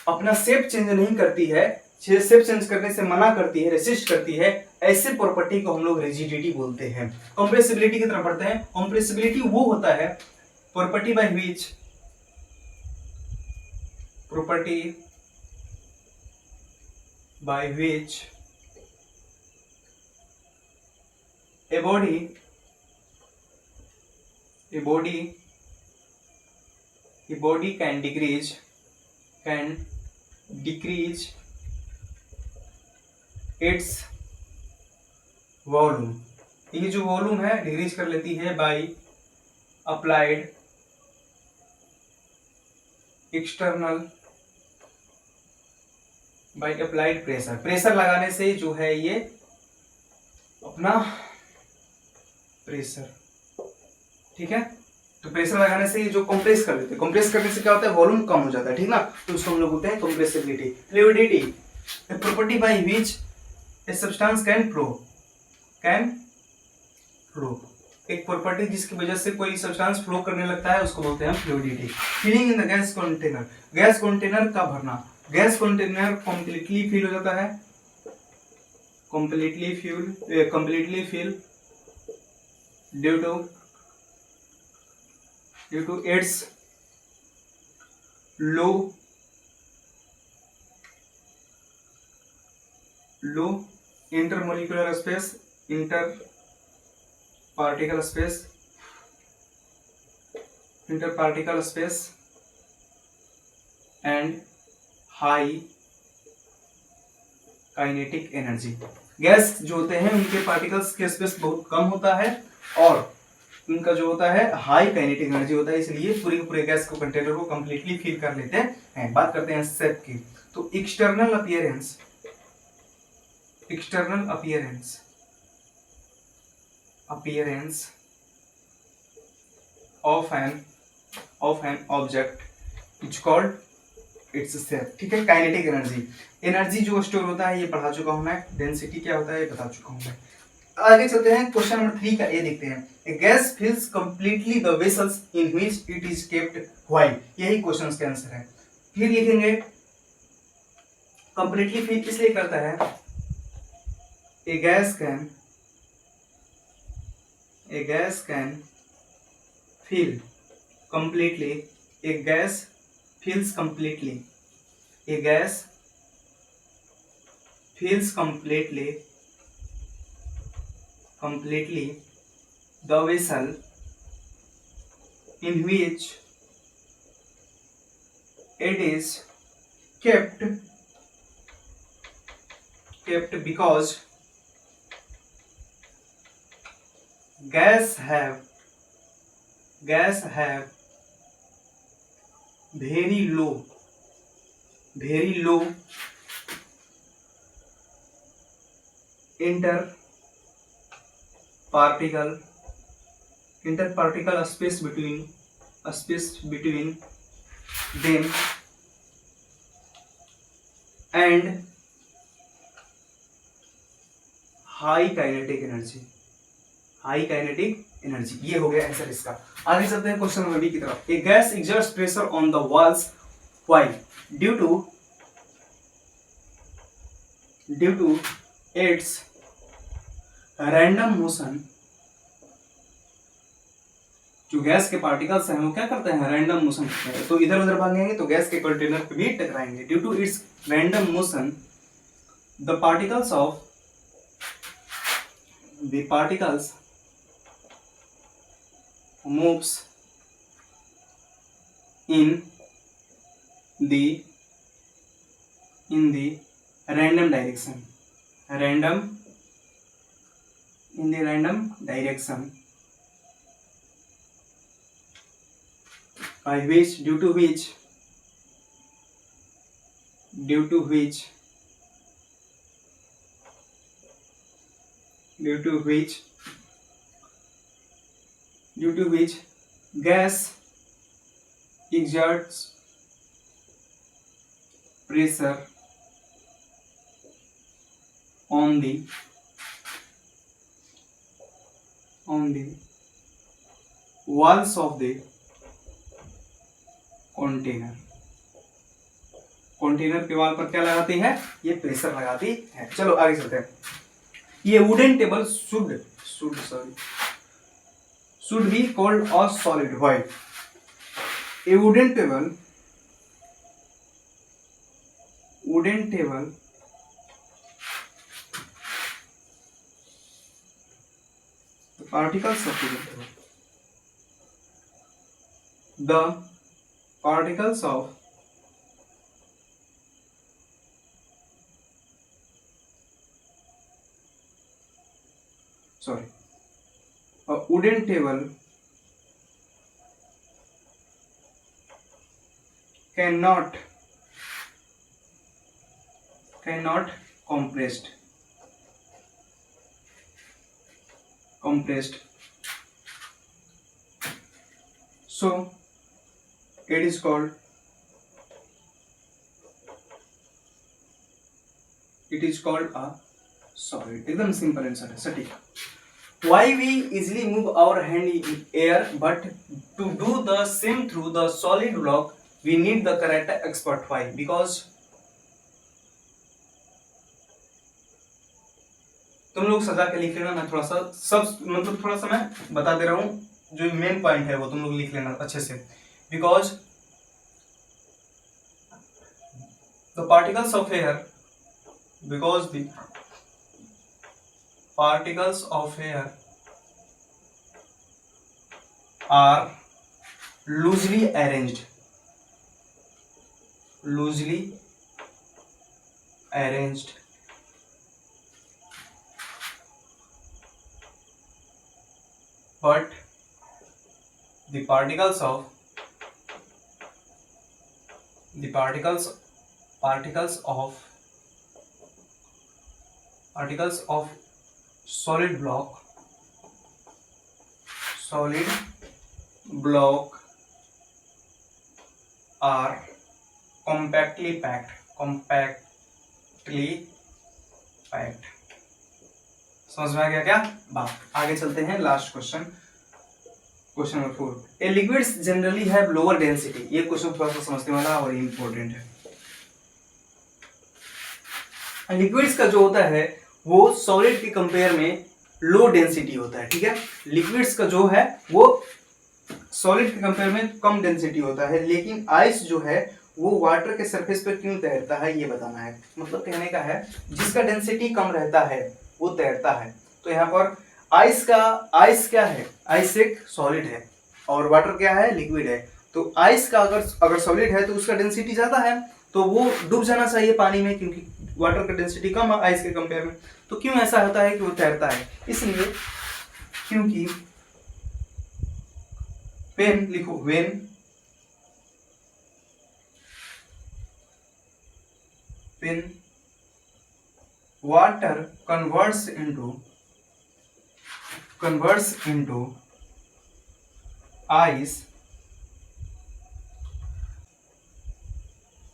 अपना शेप चेंज नहीं करती है, शेप चेंज करने से मना करती है, रेसिस्ट करती है, ऐसे प्रॉपर्टी को हम लोग रिजिडिटी बोलते हैं। कंप्रेसिबिलिटी की तरफ पढ़ते हैं। कंप्रेसिबिलिटी वो होता है property by which a body can decrease its volume. ये जो वॉल्यूम है डिक्रीज कर लेती है बाय अप्लाइड प्रेशर लगाने से जो है ये अपना प्रेशर, ठीक है। तो प्रेशर लगाने से ये जो कंप्रेस कर देते हैं, कंप्रेस करने से क्या होता है, वॉल्यूम कम हो जाता है, ठीक ना। तो उसको हम लोग बोलते हैं compressibility. Fluidity, a property by which a substance can flow। एक प्रॉपर्टी जिसकी वजह से कोई सब्सटेंस फ्लो करने लगता है उसको बोलते हैं fluidity. Filling in the gas container, gas container का भरना। गैस कंटेनर कंप्लीटली फिल हो जाता है, completely fill due to its low intermolecular space, interparticle space and high kinetic energy। गैस जो होते हैं उनके पार्टिकल्स के स्पेस बहुत कम होता है और उनका जो होता है हाई काइनेटिक एनर्जी होता है, इसलिए पूरे गैस को कंटेनर को कंप्लीटली फिल कर लेते हैं। बात करते हैं शेप की। तो external appearance of an object which called its shape, ठीक है। काइनेटिक एनर्जी जो स्टोर होता है ये पढ़ा चुका हूं मैं। डेंसिटी क्या होता है ये बता चुका हूं मैं। आगे चलते हैं, क्वेश्चन नंबर 3 का ये देखते हैं। A gas fills completely the vessels in which it is kept while। यही क्वेश्चन का आंसर है। फिर लिखेंगे कंप्लीटली फिल इसलिए करता है A gas can fill completely the vessel in which it is kept because gas have very low interparticle space between them and high kinetic energy। ये हो गया आंसर इसका। आगे चलते हैं क्वेश्चन नंबर बी की तरफ। ए gas exerts pressure on the walls while due to its random motion। जो गैस के पार्टिकल्स हैं वो क्या करते हैं, रैंडम मोशन करते हैं, तो इधर उधर भागेंगे तो गैस के कंटेनर पे भी टकराएंगे। Due to its random motion the particles of the particles moves in the random direction, in the random direction, by which due to which gas exerts pressure on the walls of the container के wall पर क्या लगाती है, ये pressure लगाती है। चलो आगे चलते हैं। ये wooden table should be called a solid. Why? A wooden table the particles of wooden table, the particles of a wooden table cannot compressed, so it is called a solid. एकदम simple answer है, सटीक। Why we easily move our hand in air, but to do the same through the solid block we need the correct expert. Why? Because तुम लोग सजा के लिख लेना, मैं थोड़ा सा थोड़ा सा मैं बता दे रहा हूं, जो मेन पॉइंट है वो तुम लोग लिख लेना अच्छे से। Because the particles of air are loosely arranged, but the particles of solid block are compactly packed. समझ में आ गया क्या बात? आगे चलते हैं, last question number 4। A liquids generally have lower density. ये क्वेश्चन थोड़ा सा समझने वाला और इंपॉर्टेंट है। लिक्विड्स का जो होता है वो सॉलिड के कंपेयर में लो डेंसिटी होता है, ठीक है। लिक्विड्स का जो है वो सॉलिड के कंपेयर में कम डेंसिटी होता है, लेकिन आइस जो है वो वाटर के सरफेस पर क्यों तैरता है ये बताना है। मतलब कहने का है जिसका डेंसिटी कम रहता है वो तैरता है। तो यहाँ पर आइस क्या है, आइस एक सॉलिड है और वाटर क्या है, लिक्विड है। तो आइस का अगर सॉलिड है तो उसका डेंसिटी ज्यादा है, तो वो डूब जाना चाहिए पानी में, क्योंकि वाटर का डेंसिटी कम है आइस के कंपेयर में। तो क्यों ऐसा होता है कि वो तैरता है, इसलिए क्योंकि पेन लिखो, when water converts into ice,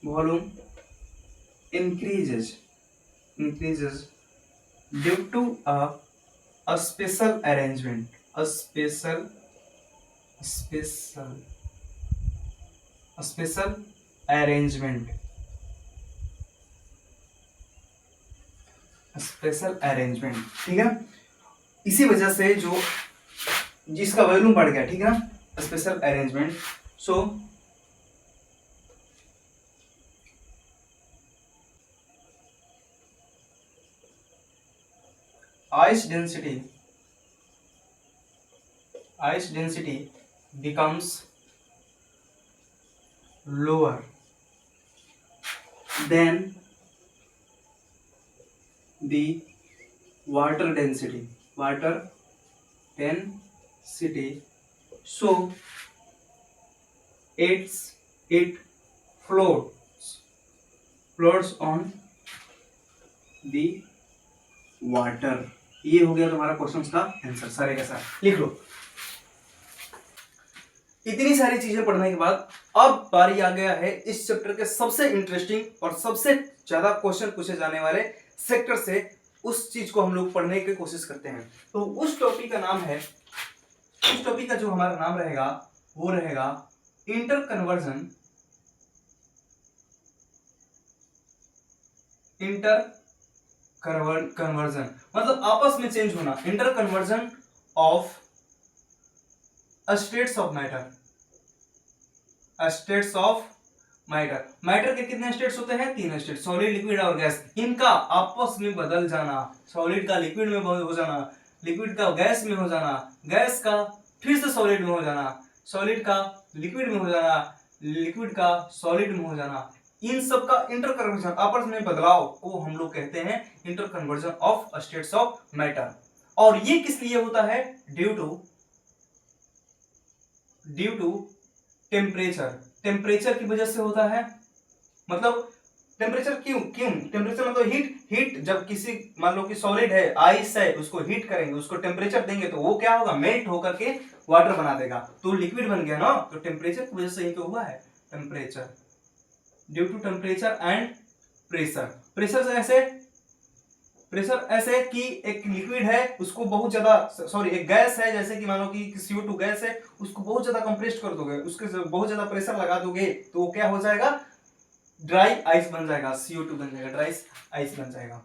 volume increases due to a special arrangement, ठीक है। इसी वजह से जिसका वॉल्यूम बढ़ गया, ठीक है ना, special arrangement. So ice density ice density becomes lower than the water density, so it floats on the water। ये हो गया तुम्हारा क्वेश्चन का आंसर, सारे का सारा लिख लो। इतनी सारी चीजें पढ़ने के बाद अब बारी आ गया है इस चैप्टर के सबसे इंटरेस्टिंग और सबसे ज्यादा क्वेश्चन पूछे जाने वाले सेक्टर से उस चीज को हम लोग पढ़ने की कोशिश करते हैं। तो उस टॉपिक का नाम है, उस टॉपिक का जो हमारा नाम रहेगा वो रहेगा इंटर कन्वर्जन, मतलब आपस में चेंज होना। Inter conversion of states of matter. Matter के कितने स्टेट्स होते हैं? 3 स्टेट, सॉलिड, लिक्विड और गैस। इनका आपस में बदल जाना, सॉलिड का लिक्विड में हो जाना, लिक्विड का गैस में हो जाना, गैस का फिर से सॉलिड में हो जाना, सॉलिड का लिक्विड में हो जाना, लिक्विड का सॉलिड में हो जाना, इन सब का इंटर कन्वर्जन, आपस में बदलाव को हम लोग कहते हैं inter conversion of states of matter. और ये किस लिए होता है? ड्यू टू टेम्परेचर की वजह से होता है। मतलब टेम्परेचर क्यों टेम्परेचर मतलब हीट जब किसी मान लो कि सॉलिड है, आइस है, उसको हीट करेंगे, उसको टेम्परेचर देंगे तो वो क्या होगा? मेल्ट होकर के वाटर बना देगा, तो लिक्विड बन गया ना। तो टेम्परेचर की वजह से ही तो हुआ है temperature, due to temperature and pressure ऐसे कि एक लिक्विड है उसको बहुत ज्यादा, सॉरी एक गैस है, जैसे कि मानो कि CO2 गैस है, उसको बहुत ज्यादा कंप्रेस कर दोगे, उसके बहुत ज्यादा प्रेशर लगा दोगे तो वो क्या हो जाएगा? ड्राई आइस बन जाएगा, CO2 बन जाएगा, ड्राई आइस बन जाएगा।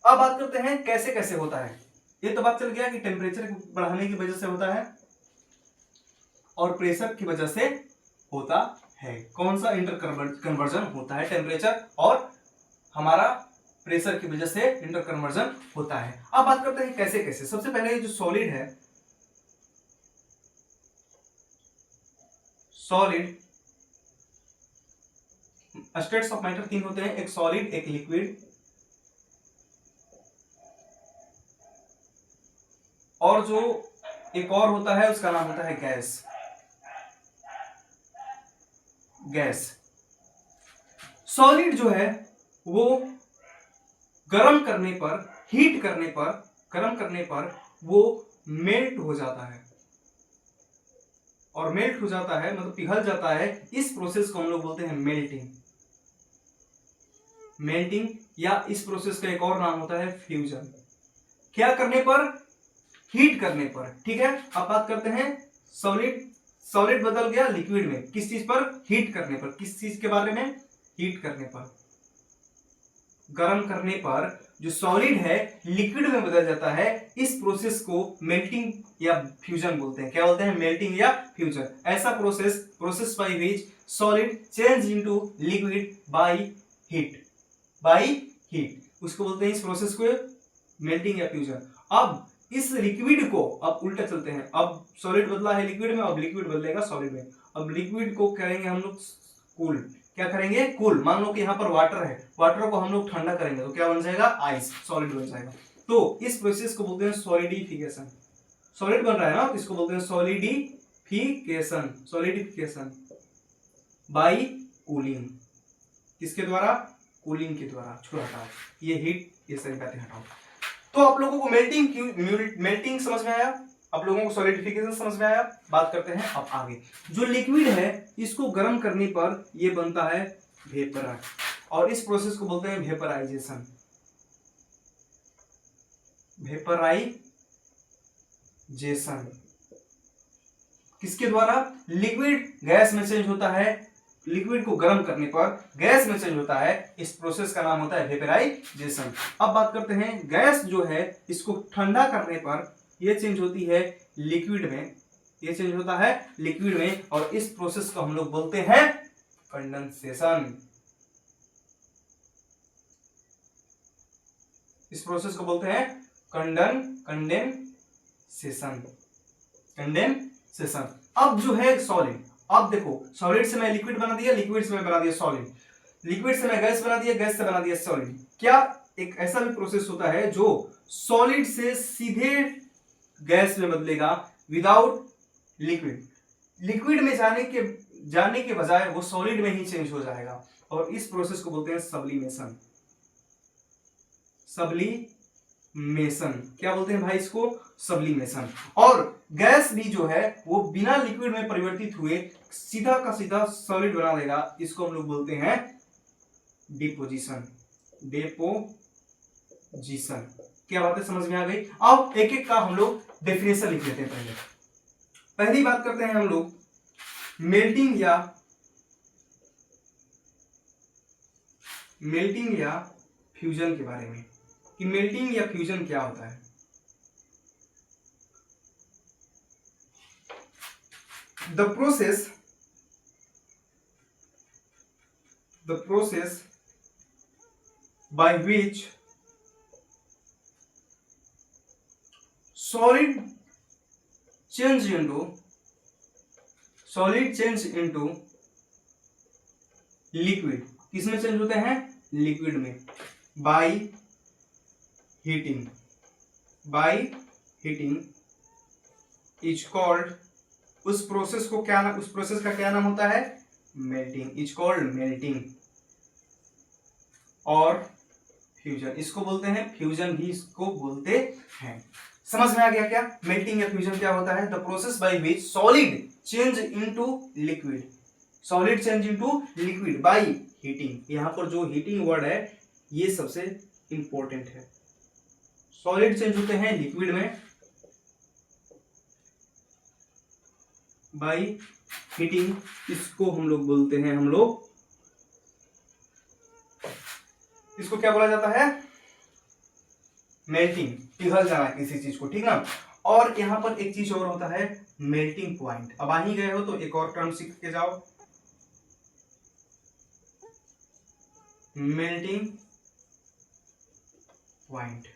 अब बात करते हैं कैसे कैसे होता है। ये तो बात चल गया कि टेम्परेचर बढ़ाने की वजह से होता है और प्रेशर की वजह से होता है। कौन सा इंटर कन्वर्जन होता है? टेम्परेचर और हमारा प्रेशर की वजह से इंटर कन्वर्जन होता है। अब बात करते हैं कैसे कैसे। सबसे पहले जो सॉलिड है, सॉलिड स्टेट्स ऑफ मैटर 3 होते हैं, एक सॉलिड, एक लिक्विड और जो एक और होता है उसका नाम होता है गैस। सॉलिड जो है वो गर्म करने पर, हीट करने पर, गर्म करने पर वो मेल्ट हो जाता है, और मेल्ट हो जाता है मतलब पिघल जाता है। इस प्रोसेस को हम लोग बोलते हैं मेल्टिंग या इस प्रोसेस का एक और नाम होता है फ्यूजन। क्या करने पर? हीट करने पर। ठीक है, अब बात करते हैं सॉलिड बदल गया लिक्विड में, किस चीज पर? हीट करने पर। किस चीज के बारे में? हीट करने पर, गर्म करने पर जो सॉलिड है लिक्विड में बदल जाता है। इस प्रोसेस को मेल्टिंग या फ्यूजन बोलते हैं। क्या बोलते हैं? मेल्टिंग या फ्यूजन। ऐसा process by which solid change into liquid by heat उसको बोलते हैं, इस प्रोसेस को मेल्टिंग या फ्यूजन। अब इस लिक्विड को, अब उल्टा चलते हैं, अब सॉलिड बदला है लिक्विड में, अब लिक्विड बदलेगा सॉलिड में। अब लिक्विड को करेंगे हम लोग कूल। क्या करेंगे? कूल। मान लो कि यहाँ पर वाटर है, वाटर को हम लोग ठंडा करेंगे तो क्या बन जाएगा? आइस, सॉलिड बन जाएगा। तो इस प्रोसेस को बोलते हैं सॉलिडिफिकेशन। सॉलिड बन रहा है ना, तो इसको बोलते हैं सॉलिडिफिकेशन बाय कूलिंग। किसके द्वारा? कूलिंग के द्वारा। छोड़ हटाओ ये हीट, ये सारी बातें हटाओ। तो आप लोगों को मेल्टिंग समझ में आया, आप लोगों को सॉलिडिफिकेशन समझ में आया। बात करते हैं अब आगे। जो लिक्विड है इसको गर्म करने पर ये बनता है वेपर, और इस प्रोसेस को बोलते हैं वेपराइजेशन। किसके द्वारा? लिक्विड गैस में चेंज होता है, लिक्विड को गर्म करने पर गैस में चेंज होता है। इस प्रोसेस का नाम होता है वेपराइजेशन। अब बात करते हैं गैस जो है इसको ठंडा करने पर ये चेंज होती है लिक्विड में, ये चेंज होता है लिक्विड में, और इस प्रोसेस को हम लोग बोलते हैं कंडेंसेशन। इस प्रोसेस को बोलते हैं कंडेंसेशन। कंडेंसेशन। अब जो है सॉलिड, अब देखो सॉलिड से मैं लिक्विड बना दिया, लिक्विड से मैं बना दिया सॉलिड, लिक्विड से मैं गैस बना दिया, गैस से बना दिया सॉलिड। क्या एक ऐसा भी प्रोसेस होता है जो सॉलिड से सीधे गैस में बदलेगा विदाउट लिक्विड? लिक्विड में जाने के बजाय वो सॉलिड में ही चेंज हो जाएगा, और इस प्रोसेस को बोलते हैं सब्लिमेशन। सब्लिमेशन क्या बोलते हैं भाई इसको? सब्लिमेशन। और गैस भी जो है वो बिना लिक्विड में परिवर्तित हुए सीधा का सीधा सॉलिड बना देगा, इसको हम लोग बोलते हैं डिपोजिशन। डिपोजिशन। क्या बात है, समझ में आ गई? अब एक एक का हम लोग डेफिनेशन लिख लेते हैं। पहली बात करते हैं हम लोग मेल्टिंग या फ्यूजन के बारे में, कि मेल्टिंग या फ्यूजन क्या होता है। The process by which solid change into liquid, किसमें चेंज होते हैं? लिक्विड में। by heating is called, उस प्रोसेस का क्या नाम होता है? मेल्टिंग। Is called melting. और फ्यूजन, इसको बोलते हैं फ्यूजन भी इसको बोलते हैं। समझ में आ गया क्या मेल्टिंग या फ्यूजन क्या होता है? The process by which solid change into liquid, solid change into liquid by heating. यहां पर जो हीटिंग वर्ड है ये सबसे इंपॉर्टेंट है। सॉलिड चेंज होते हैं लिक्विड में बाय हीटिंग, इसको हम लोग बोलते हैं, इसको क्या बोला जाता है? मेल्टिंग, पिघल जाना किसी चीज को, ठीक ना। और यहां पर एक चीज और होता है मेल्टिंग पॉइंट। अब आ ही गए हो तो एक और टर्म सीख के जाओ, melting point.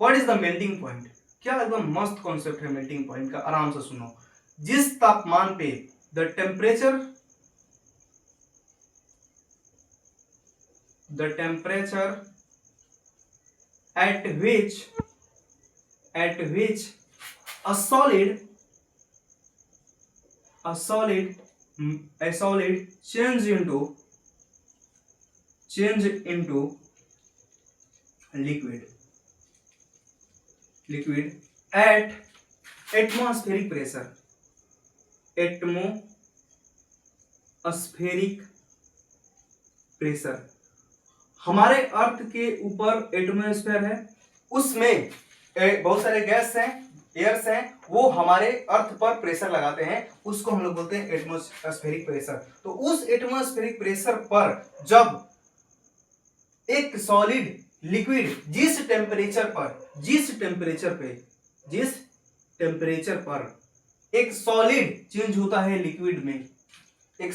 What is the melting point? क्या एकदम मस्त कॉन्सेप्ट है मेल्टिंग पॉइंट का, आराम से सुनो। जिस तापमान पे the temperature at which a solid change into liquid at atmospheric pressure। हमारे अर्थ के ऊपर एटमॉस्फेयर है, उसमें बहुत सारे गैस हैं, एयर्स हैं, वो हमारे अर्थ पर प्रेशर लगाते हैं, उसको हम लोग बोलते हैं एटमॉस्फेरिक प्रेशर। तो उस एटमॉस्फेरिक प्रेशर पर जब एक सॉलिड लिक्विड जिस टेम्परेचर पर एक सॉलिड चेंज होता है लिक्विड में, एक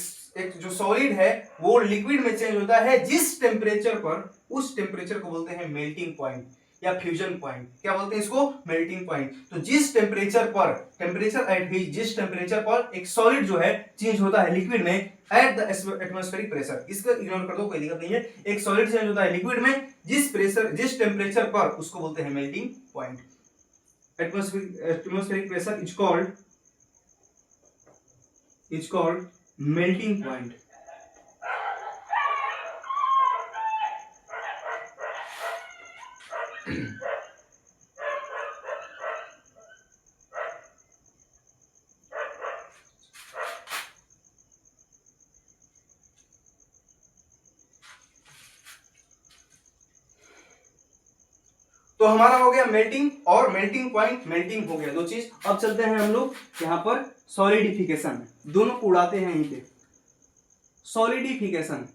जो सॉलिड है वो लिक्विड में चेंज होता है जिस टेम्परेचर पर, उस टेम्परेचर को बोलते हैं मेल्टिंग पॉइंट या फ्यूजन पॉइंट। क्या बोलते हैं इसको? Melting point. तो जिस टेम्परेचर पर जिस टेम्परेचर पर एक सॉलिड जो है चेंज होता है लिक्विड में एट द एटमॉस्फेरिक प्रेशर, इसका इग्नोर कर दो, कोई दिक्कत नहीं है। एक सॉलिड चेंज होता है लिक्विड में जिस टेम्परेचर पर, उसको बोलते हैं melting point. Atmospheric pressure is called melting point. तो हमारा हो गया मेल्टिंग और मेल्टिंग पॉइंट, मेल्टिंग हो गया, दो चीज। अब चलते हैं हम लोग यहां पर सॉलिडिफिकेशन, दोनों को उड़ाते हैं यहीं पे। सॉलिडिफिकेशन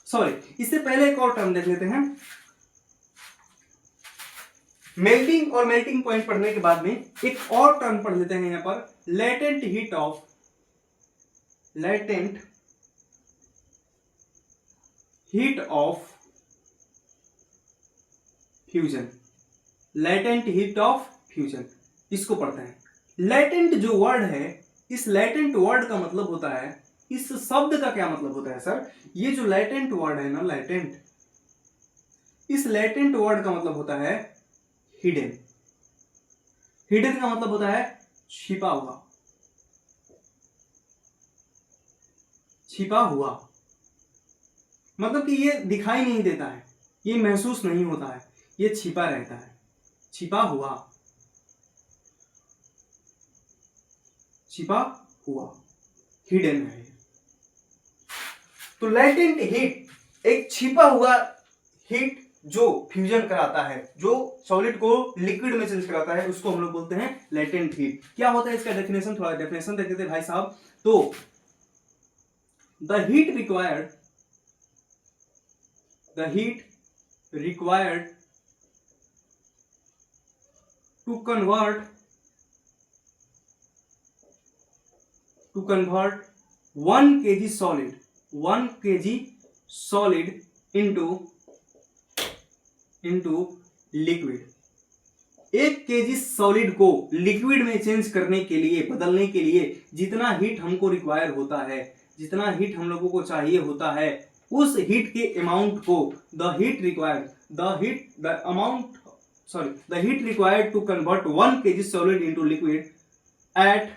सॉरी, इससे पहले एक और टर्म देख लेते हैं। मेल्टिंग और मेल्टिंग पॉइंट पढ़ने के बाद में एक और टर्म पढ़ लेते हैं यहां पर, latent heat of latent heat of fusion, latent heat of fusion, इसको पढ़ते हैं। लेटेंट जो वर्ड है, इस लेटेंट वर्ड का मतलब होता है, इस शब्द का क्या मतलब होता है सर? ये जो लेटेंट वर्ड है ना, लेटेंट, इस लेटेंट वर्ड का मतलब होता है हिडन। हिडन का मतलब होता है छिपा हुआ, छिपा हुआ, मतलब कि ये दिखाई नहीं देता है, ये महसूस नहीं होता है, ये छिपा रहता है, छिपा हुआ, छिपा हुआ, हिडन है। तो लेटेंट हीट एक छिपा हुआ हीट जो फ्यूजन कराता है, जो सॉलिड को लिक्विड में चेंज कराता है, उसको हम लोग बोलते हैं लेटेंट हीट। क्या होता है इसका डेफिनेशन? थोड़ा डेफिनेशन देख लेते हैं भाई साहब। तो the heat required to convert 1 kg solid into liquid। 1 kg solid को लिक्विड में चेंज करने के लिए, बदलने के लिए जितना हीट हमको रिक्वायर होता है, जितना हीट हम लोगों को चाहिए होता है, उस हीट के अमाउंट को the heat required to convert 1 kg solid into liquid at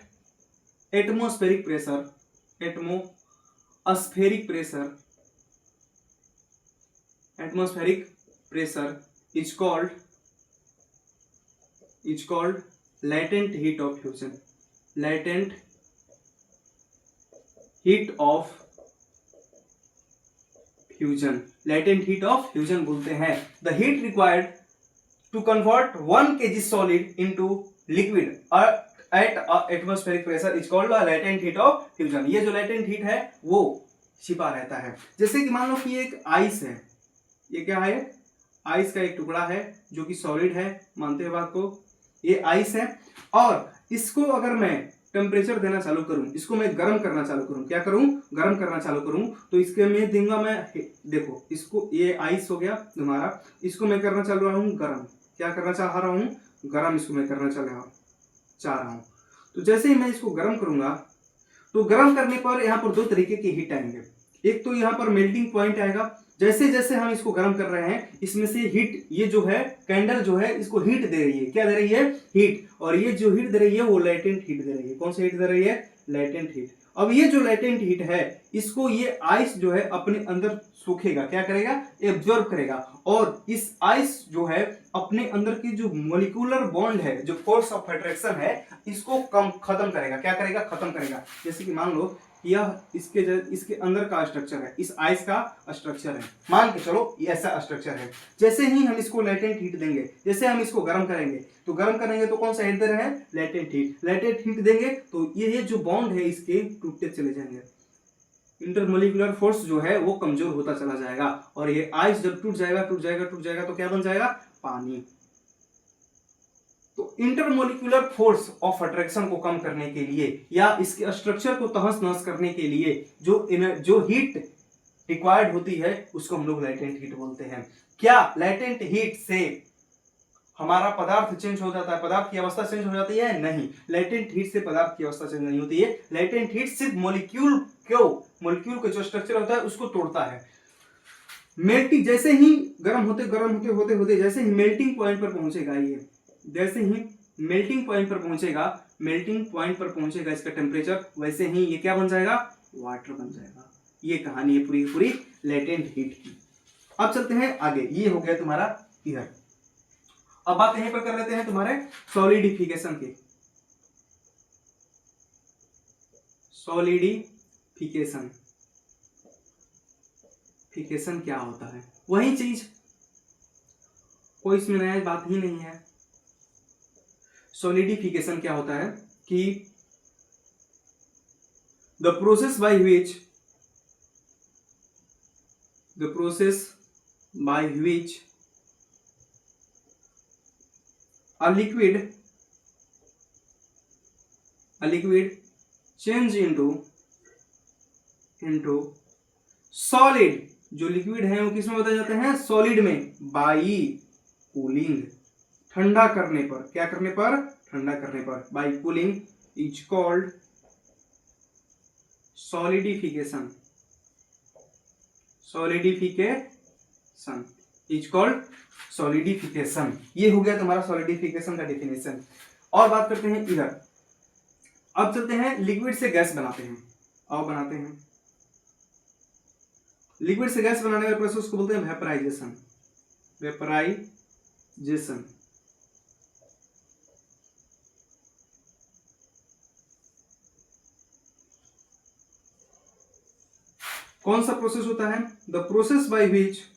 atmospheric pressure is called latent heat of fusion। latent heat of fusion बोलते हैं the heat required to convert 1 kg solid into liquid at atmospheric pressure is called a latent heat of fusion। ये जो latent heat है वो छिपा रहता है। जैसे कि मान लो कि एक आइस है, ये क्या है? आइस का एक टुकड़ा है जो कि सॉलिड है, मानते हैं बात को? ये आइस है, और इसको अगर मैं टेम्परेचर देना चालू करूं, इसको मैं गर्म करना चालू करूं, क्या करूं? गर्म करना चालू करूं, तो इसके में दूंगा मैं, देखो इसको, ये आइस हो गया तुम्हारा, इसको मैं करना चाह रहा हूं गर्म। क्या करना चाह रहा हूं? गर्म इसको मैं करना चाह रहा हूं। तो जैसे ही मैं इसको गर्म करूंगा, तो गर्म करने पर यहाँ पर 2 तरीके की हीट आएंगे। एक तो यहाँ पर मेल्टिंग पॉइंट आएगा, जैसे जैसे हम इसको गर्म कर रहे हैं, इसमें से हीट, ये जो है कैंडल जो है इसको हीट दे रही है। क्या दे रही है? हीट। और ये जो हीट दे रही है वो लेटेंट हीट दे रही है। कौन सी हीट दे रही है? Latent heat. अब ये जो लेटेंट हीट है, इसको ये आइस जो है अपने अंदर सूखेगा, क्या करेगा? एब्जॉर्ब करेगा, और इस आइस जो है अपने अंदर की जो मोलिकुलर बॉन्ड है, जो फोर्स ऑफ अट्रैक्शन है, इसको खत्म करेगा। क्या करेगा? खत्म करेगा। जैसे कि मान लो यह इसके अंदर का स्ट्रक्चर है, इस आइस का स्ट्रक्चर है, मान के चलो ये ऐसा स्ट्रक्चर है। जैसे ही हम इसको लेटेंट हीट देंगे, जैसे हम इसको गर्म करेंगे, तो गर्म करेंगे तो कौन सा हीट दे रहे हैं? Latent heat. लेटेंट हीट देंगे तो ये जो बॉन्ड है इसके टूटते चले जाएंगे, इंटरमोलिकुलर फोर्स जो है वो कमजोर होता चला जाएगा, और ये आइस जब टूट जाएगा तो क्या बन जाएगा? पानी। तो इंटरमोलिकुलर फोर्स ऑफ अट्रैक्शन को कम करने के लिए, या इसके स्ट्रक्चर को तहस नहस करने के लिए जो हीट रिक्वायर्ड होती है, उसको हम लोग लेटेंट हीट बोलते हैं। क्या लेटेंट हीट से हमारा पदार्थ चेंज हो जाता है, पदार्थ की अवस्था चेंज हो जाती है? नहीं, लेटेंट हीट से पदार्थ की अवस्था चेंज नहीं होती है। लेटेंट हीट सिर्फ मॉलिक्यूल का जो स्ट्रक्चर होता है उसको तोड़ता है। मेल्टिंग, जैसे ही गर्म होते जैसे ही मेल्टिंग पॉइंट पर पहुंचेगा, ये जैसे ही मेल्टिंग पॉइंट पर पहुंचेगा इसका टेम्परेचर, वैसे ही ये क्या बन जाएगा? वाटर बन जाएगा। ये कहानी है पूरी लेटेंट हीट की। अब चलते हैं आगे। ये हो गया तुम्हारा इधर। अब बात यहीं पर कर लेते हैं तुम्हारे सॉलिडिफिकेशन की। सॉलिडिफिकेशन क्या होता है? वही चीज, कोई इसमें नया बात ही नहीं है। सॉलिडिफिकेशन क्या होता है कि the process by which a liquid change into into solid, जो लिक्विड है वो किसमें बदल जाते हैं, सॉलिड में, बाई कूलिंग, ठंडा करने पर, क्या करने पर, ठंडा करने पर, by cooling is called solidification, solidification is called solidification. ये हो गया तुम्हारा सॉलिडिफिकेशन का डेफिनेशन। और बात करते हैं इधर, अब चलते हैं लिक्विड से गैस बनाते हैं, और बनाते हैं लिक्विड से गैस बनाने का प्रोसेस को बोलते हैं वेपराइजेशन, वेपराइजेशन। कौन सा प्रोसेस होता है, the process by which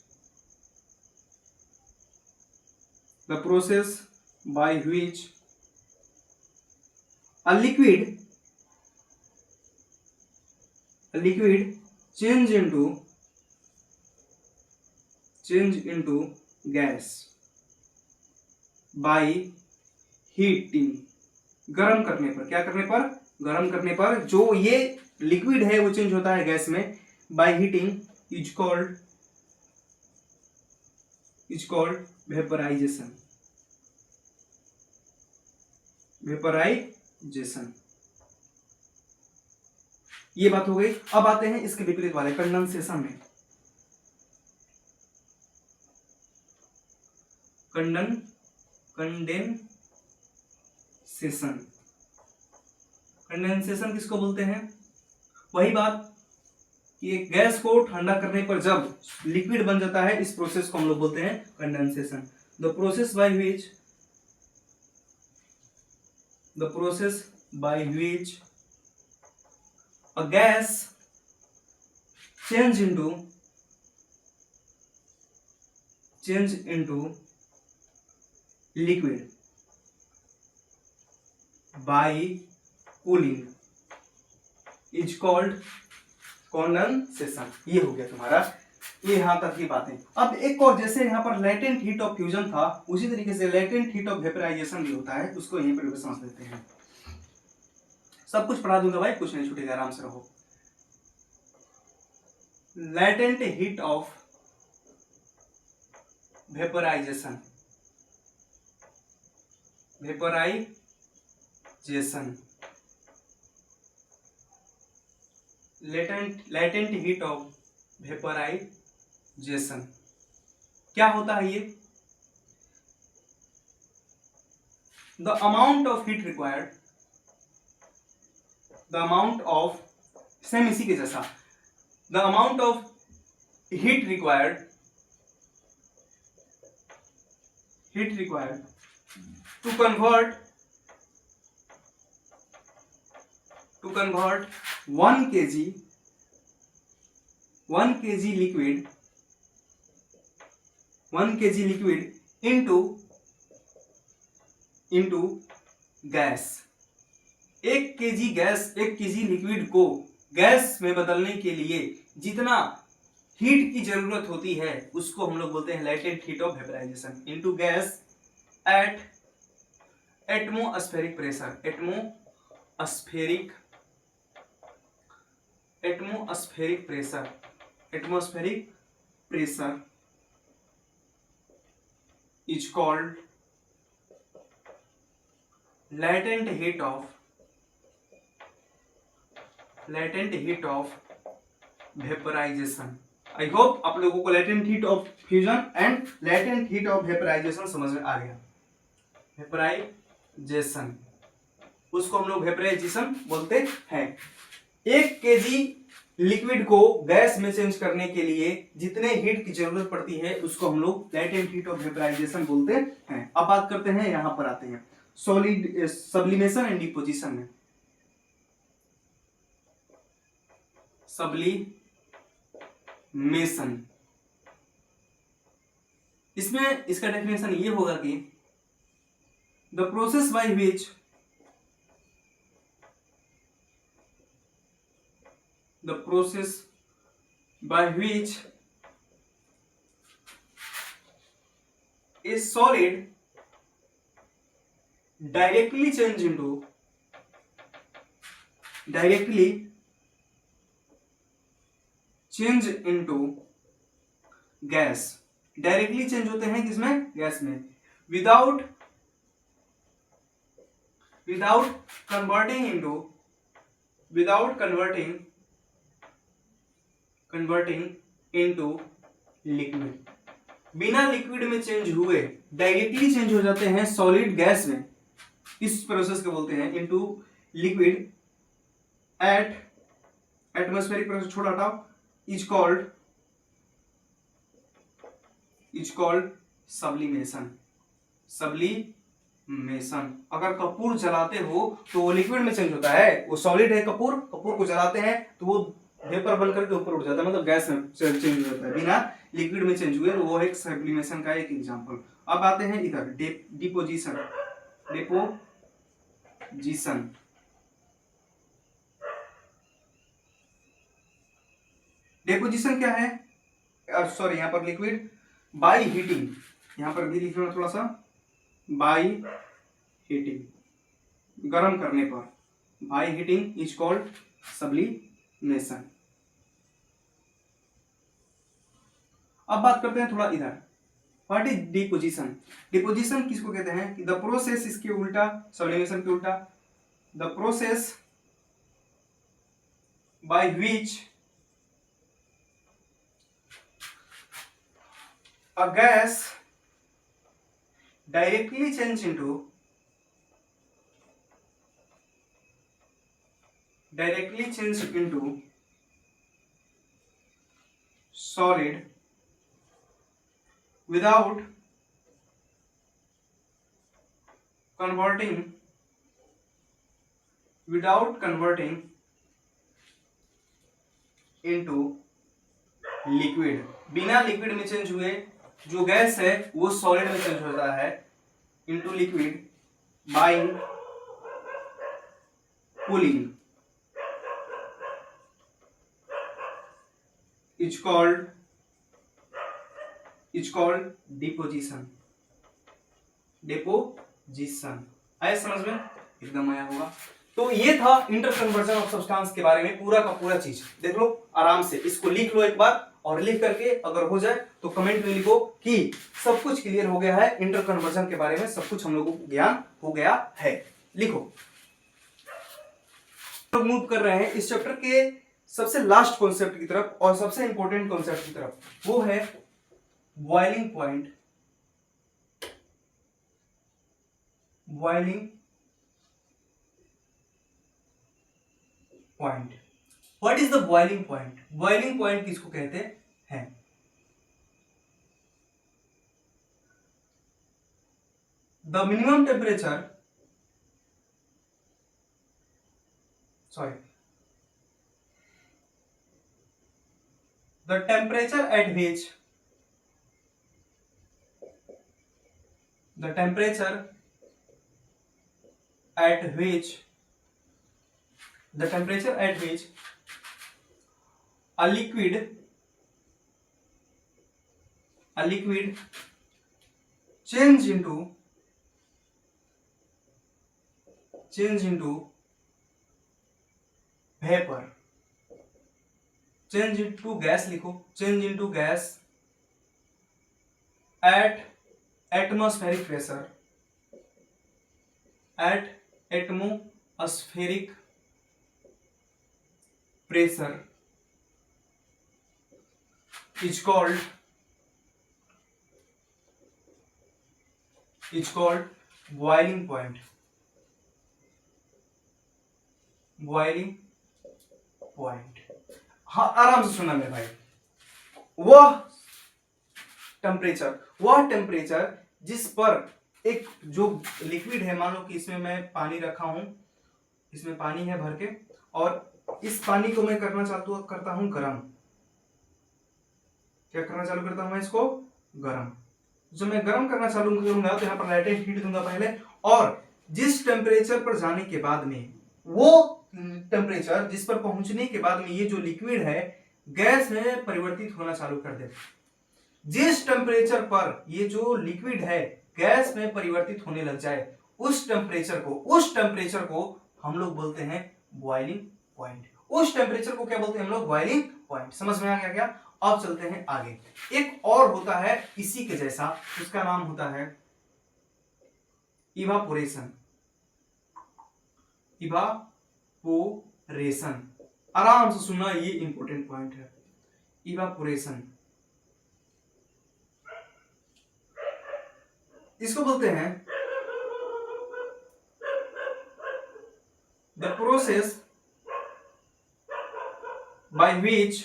a liquid change into gas by heating, गर्म करने पर, क्या करने पर, गर्म करने पर जो ये लिक्विड है वो चेंज होता है गैस में, by heating is called vaporization, vaporization. ये बात हो गई। अब आते हैं इसके विपरीत वाले कंडेंसेशन में। कंडेंसेशन किसको बोलते हैं, वही बात कि गैस को ठंडा करने पर जब लिक्विड बन जाता है, इस प्रोसेस को हम लोग बोलते हैं condensation. The process by which a gas change into liquid by cooling is called condensation. ये हो गया तुम्हारा, ये यहां तक की बातें। अब एक और, जैसे यहाँ पर लेटेंट हीट ऑफ फ्यूजन था, उसी तरीके से लेटेंट हीट ऑफ वेपराइजेशन भी होता है, उसको यहीं पर समझ लेते हैं। सब कुछ पढ़ा दूंगा भाई, कुछ नहीं छूटेगा, आराम से रहो। Latent heat of vaporization, latent heat of vaporization क्या होता है ये, the amount of heat required, the amount of, same इसी के जैसा, the amount of heat required to convert 1 kg liquid into gas. 1 KG liquid को गैस में बदलने के लिए जितना हीट की जरूरत होती है, उसको हम लोग बोलते हैं latent heat of vaporization into gas at atmospheric pressure, atmospheric pressure is called latent heat of vaporization. I hope आप लोगों को latent heat of fusion and latent heat of vaporization समझ में आ गया। वेपराइजेशन, उसको हम लोग वेपराइजेशन बोलते हैं। 1 केजी लिक्विड को गैस में चेंज करने के लिए जितने हीट की जरूरत पड़ती है, उसको हम लोग लेटेंट हीट ऑफ वेपराइजेशन बोलते हैं। अब बात करते हैं, यहां पर आते हैं सॉलिड सब्लिमेशन एंड डिपोजिशन में। सब्लिमेशन, इसमें इसका डेफिनेशन ये होगा कि the process by which a solid directly change into gas, directly change होते हैं किसमें, गैस में, विदाउट कन्वर्टिंग इनटू लिक्विड, बिना लिक्विड में चेंज हुए डायरेक्टली चेंज हो जाते हैं सॉलिड गैस में। इस प्रोसेस को बोलते हैं into liquid at atmospheric pressure, छोड़ हटाओ, इज कॉल्ड सब्लिमेशन। अगर कपूर जलाते हो तो वो लिक्विड में चेंज होता है, वो सॉलिड है कपूर को जलाते हैं तो वो वेपर बनकर के ऊपर उठ जाता है, मतलब गैस में चेंज हो जाता है बिना लिक्विड में चेंज हुए, तो वो एक सब्लिमेशन का एक एग्जांपल। अब आते हैं इधर डिपोजिशन। डिपोजिशन क्या है, सॉरी यहाँ पर लिक्विड बाय हीटिंग, यहाँ पर भी लिखना थोड़ा सा, बाय हीटिंग, गर्म करने पर, bye heating is called sublimation. अब बात करते हैं थोड़ा इधर, व्हाट इज डिपोजिशन। डिपोजिशन किसको कहते हैं कि द प्रोसेस, इसके उल्टा, सब्लिमेशन के उल्टा, the process by which a gas directly change into solid without converting into liquid, बिना लिक्विड में चेंज हुए जो गैस है वो सॉलिड में चेंज होता है into liquid bye cooling, is called deposition. आया समझ में, एकदम आया होगा। तो ये था इंटर कन्वर्जन ऑफ सब्सटेंस के बारे में पूरा का पूरा चीज, देख लो आराम से, इसको लिख लो एक बार, और लिख करके अगर हो जाए तो कमेंट में लिखो कि सब कुछ क्लियर हो गया है, इंटर कन्वर्जन के बारे में सब कुछ हम लोगों को ज्ञान हो गया है, लिखो। तो मूव कर रहे हैं इस चैप्टर के सबसे लास्ट कॉन्सेप्ट की तरफ और सबसे इंपॉर्टेंट कॉन्सेप्ट की तरफ, वो है boiling point. What is the boiling point. Boiling point किसको कहते हैं, the minimum temperature, the temperature at which a liquid change into vapor, change into gas लिखो, change into gas at atmospheric pressure, is called boiling point। हाँ आराम से सुना मेरे भाई, वह टेम्परेचर जिस पर एक जो लिक्विड है, मान लो कि इसमें मैं पानी रखा हूं, इसमें पानी है भर के, और इस पानी को मैं करता हूं गर्म। क्या करना चालू करता हूं मैं इसको गर्म। जब मैं गर्म करना चालू करूंगा तो यहाँ पर लैटेंट हीट दूंगा पहले, और जिस टेम्परेचर पर जाने के बाद में, वो टेम्परेचर जिस पर पहुंचने के बाद में ये जो लिक्विड है गैस में परिवर्तित होना चालू कर दे। जिस टेम्परेचर पर ये जो लिक्विड है गैस में परिवर्तित होने लग जाए, उस टेम्परेचर को हम लोग बोलते हैं बॉइलिंग पॉइंट। उस टेम्परेचर को क्या बोलते हैं हम लोग? Boiling point. समझ में आ गया क्या? अब चलते हैं आगे। एक और होता है इसी के जैसा, उसका नाम होता है इवापोरेशन। इवापोरेशन, आराम से सुनना, ये इंपॉर्टेंट पॉइंट है। इवापोरेशन इसको बोलते हैं the process by which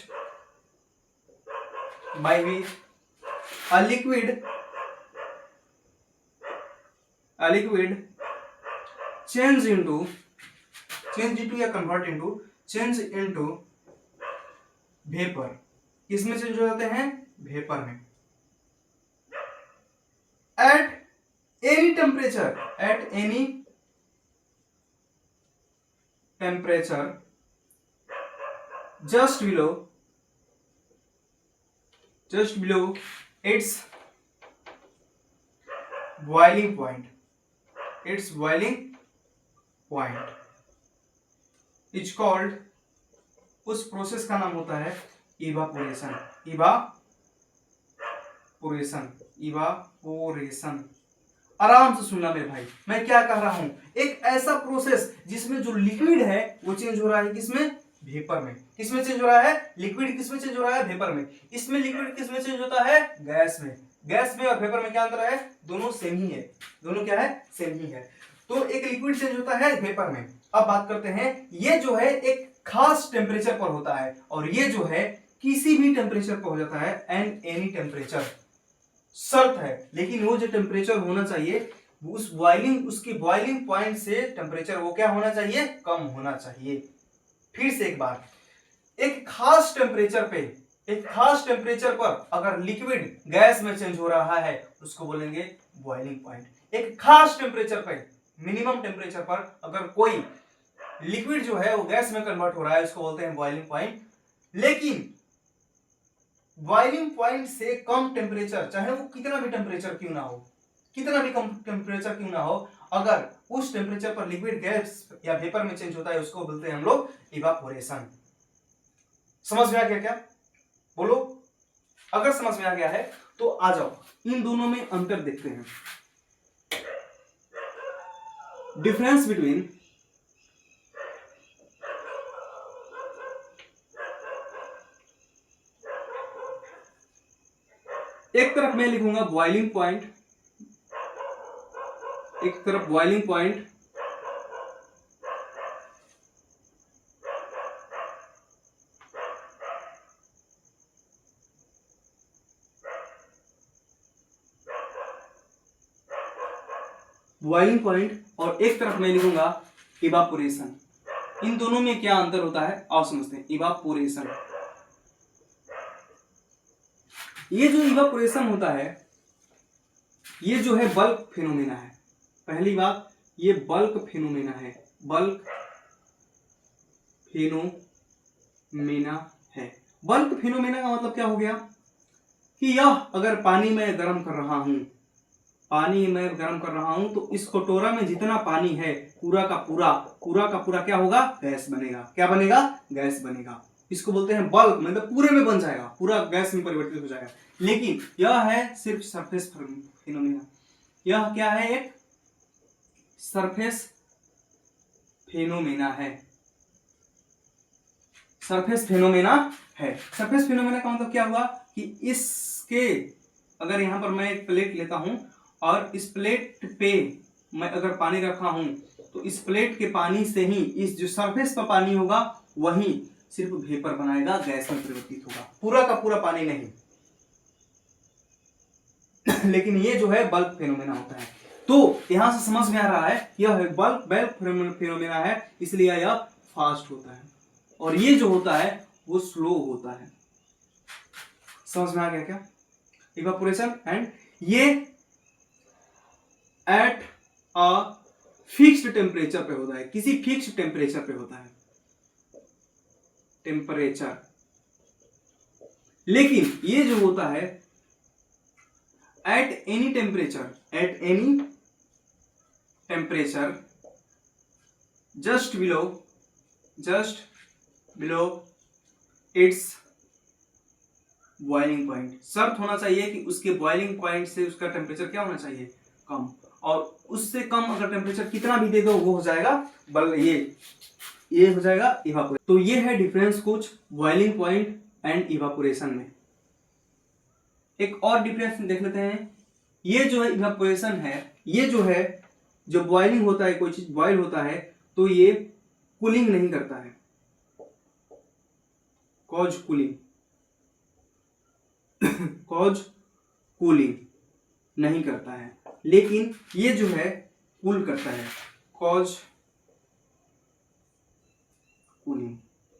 a liquid change into या convert into change into vapor। किसमें चेंज हो जाते हैं? वेपर में। at any temperature just below its boiling point is called, उस प्रोसेस का नाम होता है इवापोरेशन। आराम से सुनना मेरे भाई, मैं क्या कह रहा हूं। एक ऐसा प्रोसेस जिसमें जो लिक्विड है वो चेंज हो रहा है किसमें? वेपर में। किसमें चेंज हो रहा है? लिक्विड किसमें चेंज हो रहा है? वेपर में। इसमें लिक्विड किसमें चेंज होता है? गैस में। गैस में और वेपर में क्या अंतर है? दोनों सेम ही है। दोनों क्या है? सेम ही है। तो एक लिक्विड चेंज होता है वेपर में। अब बात करते हैं, ये जो है एक खास टेम्परेचर पर होता है और ये जो है किसी भी टेम्परेचर पर हो जाता है, एंड एनी टेम्परेचर। शर्त है, लेकिन वो जो टेम्परेचर होना चाहिए उसकी बॉइलिंग पॉइंट से टेम्परेचर वो क्या होना चाहिए? कम होना चाहिए। फिर से एक बार, एक खास टेम्परेचर पर अगर लिक्विड गैस में चेंज हो रहा है उसको बोलेंगे बॉइलिंग पॉइंट। एक खास टेम्परेचर पर, मिनिमम टेम्परेचर पर अगर कोई लिक्विड जो है वो गैस में कन्वर्ट हो रहा है उसको बोलते हैं बॉइलिंग पॉइंट। लेकिन बॉइलिंग पॉइंट से कम टेम्परेचर, चाहे वो कितना भी टेम्परेचर क्यों ना हो, अगर उस टेम्परेचर पर लिक्विड गैस या वेपर में चेंज होता है उसको बोलते हैं हम लोग इवापोरेशन। समझ में आ गया क्या? बोलो, अगर समझ में आ गया है तो आ जाओ, इन दोनों में अंतर देखते हैं। डिफरेंस बिटवीन एक तरफ मैं लिखूंगा बॉइलिंग पॉइंट, एक तरफ बॉइलिंग पॉइंट और एक तरफ मैं लिखूंगा इवापोरेशन। इन दोनों में क्या अंतर होता है आओ समझते हैं। इवापोरेशन, ये जो इवापोरेशन होता है ये जो है बल्क फिनोमेना है। पहली बात, ये बल्क फिनोमेना है। बल्क फिनोमेना का मतलब क्या हो गया कि यह अगर पानी में गर्म कर रहा हूं तो इस कटोरा में जितना पानी है पूरा का पूरा क्या होगा? गैस बनेगा। क्या बनेगा? गैस बनेगा। इसको बोलते हैं बल्क, मतलब पूरे में बन जाएगा, पूरा गैस में परिवर्तित हो जाएगा। लेकिन यह है सिर्फ सरफेस फिनोमेना। यह क्या है? एक सरफेस फिनोमेना है। सरफेस फिनोमेना का मतलब क्या हुआ कि इसके, अगर यहां पर मैं एक प्लेट लेता हूं और इस प्लेट पे मैं अगर पानी रखा हूं तो इस प्लेट के पानी से ही इस जो सरफेस पर पानी होगा वही सिर्फ वेपर बनाएगा, गैस में परिवर्तित होगा, पूरा का पूरा पानी नहीं। लेकिन ये जो है बल्क फिनोमेना होता है। तो यहां से समझ में आ रहा है यह बल्क फिनोमेना है, इसलिए यह फास्ट होता है और ये जो होता है वो स्लो होता है। समझ में आ गया क्या? इवापोरेशन, एंड ये एट अ फिक्स्ड टेम्परेचर पे होता है, किसी फिक्स्ड टेम्परेचर पे होता है टेम्परेचर। लेकिन ये जो होता है at any temperature just below it's boiling point. शर्त होना चाहिए कि उसके बॉइलिंग पॉइंट से उसका टेम्परेचर क्या होना चाहिए, कम, और उससे कम अगर टेम्परेचर कितना भी दे दो वो हो जाएगा बल ये हो जाएगा इवापोरेशन। तो ये है डिफरेंस कुछ बॉइलिंग पॉइंट एंड इवापोरेशन में। एक और डिफरेंस देख लेते हैं। ये जो है इवापोरेशन है, ये जो है जब बॉइलिंग होता है, कोई चीज बॉइल होता है तो ये कूलिंग नहीं करता है, कॉज कूलिंग कॉज कूलिंग नहीं करता है, लेकिन ये जो है कूल करता है, कॉज कूलिंग।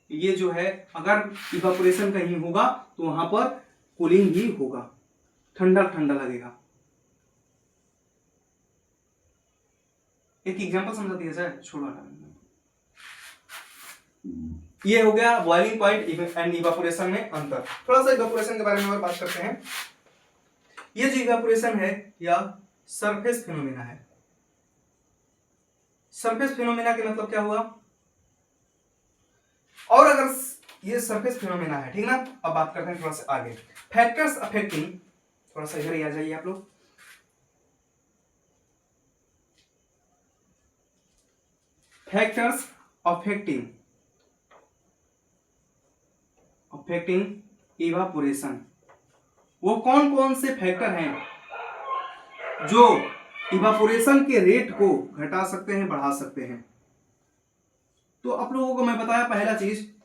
ये जो है अगर इवापोरेशन कहीं होगा तो वहां पर कूलिंग ही होगा, ठंडा ठंडा लगेगा। एक एग्जांपल समझा दिया जाए, छोड़ो। ये हो गया बॉइलिंग पॉइंट एंड इवापोरेशन में अंतर। थोड़ा सा इवापोरेशन के बारे में और बात करते हैं। ये जो इवापोरेशन है या सरफेस फिनोमेना है। सरफेस फिनोमेना के मतलब क्या हुआ, और अगर ये सरफेस फिनोमेना है, ठीक ना। अब बात करते हैं थोड़ा सा आगे, फैक्टर्स अफेक्टिंग, थोड़ा सा इधर ही आ जाइए आप लोग। फैक्टर्स अफेक्टिंग इवापोरेशन, वो कौन कौन से फैक्टर हैं जो इवापोरेशन के रेट को घटा सकते हैं, बढ़ा सकते हैं। तो आप लोगों को मैं बताया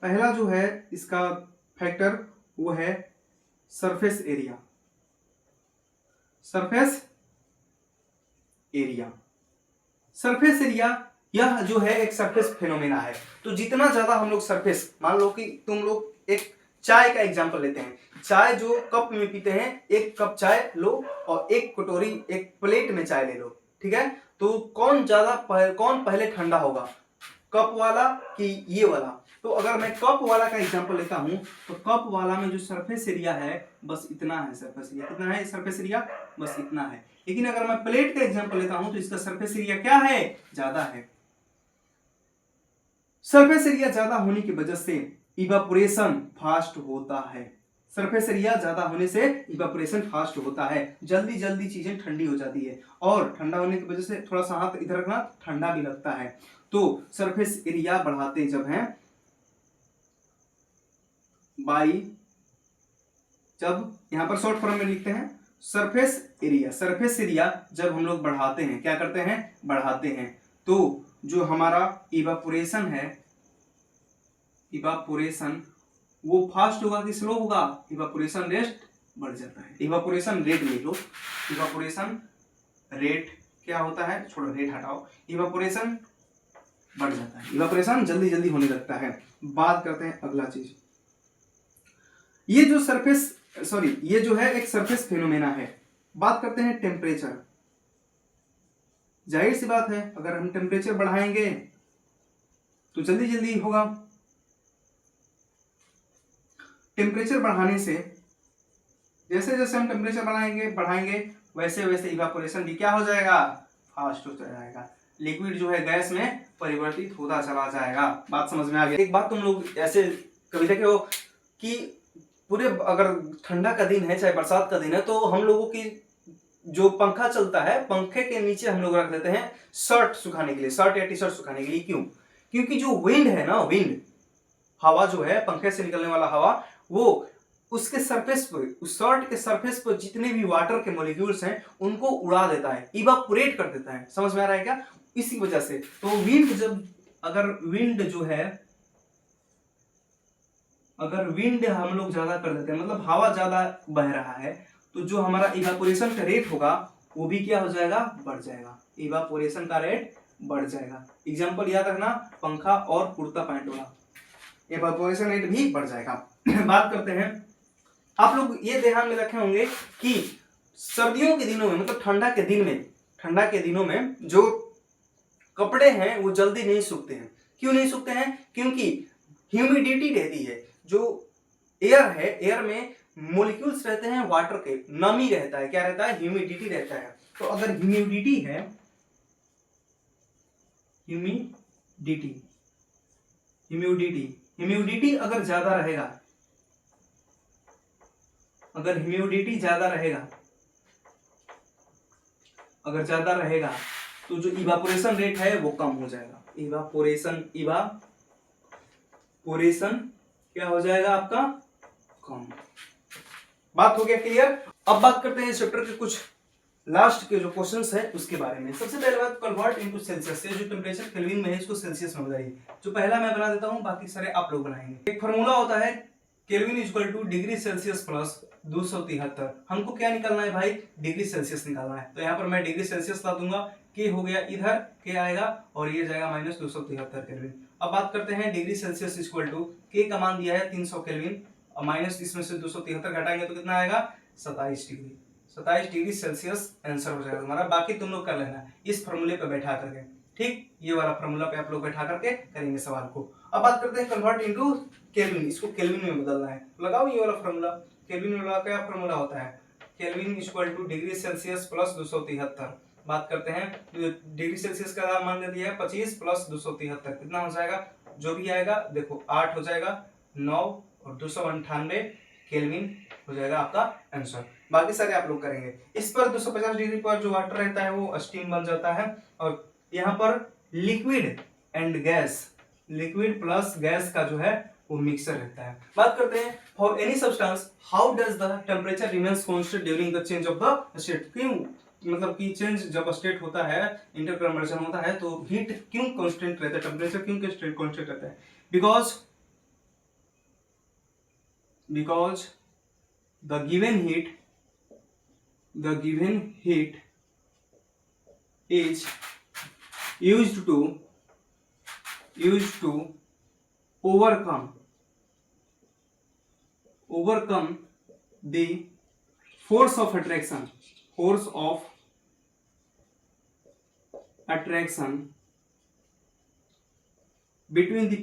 पहला जो है इसका फैक्टर वो है सरफेस एरिया। सरफेस एरिया यह जो है एक सरफेस फिनोमेना है। तो जितना ज्यादा हम लोग सरफेस, मान लो कि तुम लोग एक चाय का एग्जांपल लेते हैं, चाय जो कप में पीते हैं, एक कप चाय लो और एक कटोरी, एक प्लेट में चाय ले लो, ठीक है। तो कौन पहले ठंडा होगा, कप वाला कि ये वाला। तो अगर मैं कप वाला का एग्जांपल लेता हूं तो कप वाला में जो सरफेस एरिया है बस इतना है, सरफेस एरिया कितना है, सरफेस एरिया बस इतना है। लेकिन अगर मैं प्लेट का एग्जांपल लेता हूं तो इसका सरफेस एरिया क्या है, ज्यादा है। सरफेस एरिया ज्यादा होने की वजह से इवापोरेशन फास्ट होता है। सरफेस एरिया ज्यादा होने से इवापोरेशन फास्ट होता है, जल्दी जल्दी चीजें ठंडी हो जाती है, और ठंडा होने की वजह से थोड़ा सा हाथ इधर रखना, ठंडा भी लगता है। तो सरफेस एरिया बढ़ाते जब हैं जब यहां पर शॉर्ट फॉर्म में लिखते हैं सरफेस एरिया जब हम लोग बढ़ाते हैं, क्या करते हैं, बढ़ाते हैं, तो जो हमारा इवापोरेशन है, इवापोरेशन वो फास्ट होगा कि स्लो होगा, इवापोरेशन रेट बढ़ जाता है। इवापोरेशन रेट ले लो, इवापोरेशन रेट क्या होता है, छोड़ो रेट हटाओ, इवापोरेशन बढ़ जाता है, इवापोरेशन जल्दी जल्दी होने लगता है। बात करते हैं अगला चीज, ये जो है एक सरफेस फिनोमेना है। बात करते हैं टेम्परेचर। जाहिर सी बात है अगर हम टेम्परेचर बढ़ाएंगे तो जल्दी जल्दी होगा। टेम्परेचर बढ़ाने से जैसे जैसे हम टेम्परेचर बढ़ाएंगे वैसे वैसे इवापोरेशन भी क्या हो जाएगा, फास्ट हो जाएगा। लिक्विड जो है गैस में परिवर्तित होता चला जाएगा। बात समझ में आ गया। एक बात तुम लोग ऐसे कभी देखे हो कि पूरे अगर ठंडा का दिन है चाहे बरसात का दिन है तो हम लोगों की जो पंखा चलता है, पंखे के नीचे हम लोग रख देते हैं शर्ट सुखाने के लिए, शर्ट या टी शर्ट सुखाने के लिए। क्यों? क्योंकि जो विंड है ना, विंड हवा जो है, पंखे से निकलने वाला हवा, वो उसके सरफेस पर, उस शर्ट के सरफेस पर जितने भी वाटर के मॉलिक्यूल्स हैं उनको उड़ा देता है, इवापोरेट कर देता है। समझ में आ रहा है क्या? इसी वजह से तो विंड जब, अगर विंड जो है, अगर विंड हम लोग ज्यादा कर देते हैं, मतलब हवा ज्यादा बह रहा है, तो जो हमारा इवापोरेशन का रेट होगा वो भी क्या हो जाएगा, बढ़ जाएगा। इवापोरेशन का रेट बढ़ जाएगा। एग्जांपल याद रखना, पंखा और कुर्ता पैंट वाला, इवापोरेशन रेट भी बढ़ जाएगा। बात करते हैं, आप लोग ये ध्यान में रखे होंगे कि सर्दियों के दिनों में, मतलब ठंडा के दिनों में जो कपड़े हैं वो जल्दी नहीं सूखते हैं। क्यों नहीं सूखते हैं? क्योंकि ह्यूमिडिटी रहती है। जो एयर है, एयर में मॉलिक्यूल्स रहते हैं वाटर के, नमी रहता है, क्या रहता है, ह्यूमिडिटी रहता है। तो अगर ह्यूमिडिटी है, ह्यूमिडिटी ह्यूमिडिटी अगर ज्यादा रहेगा, अगर ह्यूमिडिटी ज्यादा रहेगा, अगर ज्यादा रहेगा तो जो इवापोरेशन रेट है वो कम हो जाएगा। इवापोरेशन क्या हो जाएगा आपका, कम। बात हो गया क्लियर। अब बात करते हैं इस चैप्टर के कुछ लास्ट के जो क्वेश्चंस है उसके बारे में। सबसे पहले बात, कन्वर्ट इनटू सेल्सियस। ये जो टेम्परेचर केल्विन में है इसको सेल्सियस में बताइए। जो पहला मैं बना देता हूं, बाकी सारे आप लोग बनाएंगे। एक फार्मूला होता है kelvin equal two degree Celsius plus 273। हमको क्या निकालना है भाई, डिग्री सेल्सियस निकालना है। तो यहाँ पर मैं डिग्री सेल्सियस ला दूंगा, के हो गया इधर, के आएगा और ये जाएगा माइनस 273 केल्विन। अब बात करते हैं डिग्री सेल्सियस इक्वल टू, के का मान दिया है 300 केल्विन, और माइनस इसमें से 273 घटाएंगे तो कितना आएगा, 27 डिग्री। 27 डिग्री सेल्सियस आंसर हो जाएगा तुम्हारा। बाकी तुम लोग कर लेना इस फॉर्मूले पे बैठा करके, ठीक। ये वाला फॉर्मूला पे आप लोग बैठा करके करेंगे सवाल को। अब बात करते हैं कन्वर्ट इनटू केल्विन, इसको केल्विन में बदलना है। लगाओ ये वाला फॉर्मूला, केल्विन में क्या फॉर्मूला होता है, kelvin equal two degree Celsius plus 273। बात करते हैं डिग्री सेल्सियस का मान दे दिया है 25 प्लस 273 कितना हो जाएगा, जो भी आएगा देखो 8 हो जाएगा, 9 और 298 केल्विन हो जाएगा आपका आंसर। बाकी सारे आप लोग करेंगे। इस पर 250 डिग्री पर जो वाटर रहता है वो स्टीम बन जाता है, और यहाँ पर liquid and gas, liquid plus gas का जो है वो मिक्सर रहता है। बात करते हैं for any substance how does the temperature remains constant during the change of the state. क्यों, मतलब कि चेंज जब स्टेट होता है, इंटरकन्वर्जन होता है, तो हीट क्यों कांस्टेंट रहता है, टेम्परेचर क्यों कांस्टेंट रहता है, because the given heat is used to overcome the force of attraction between the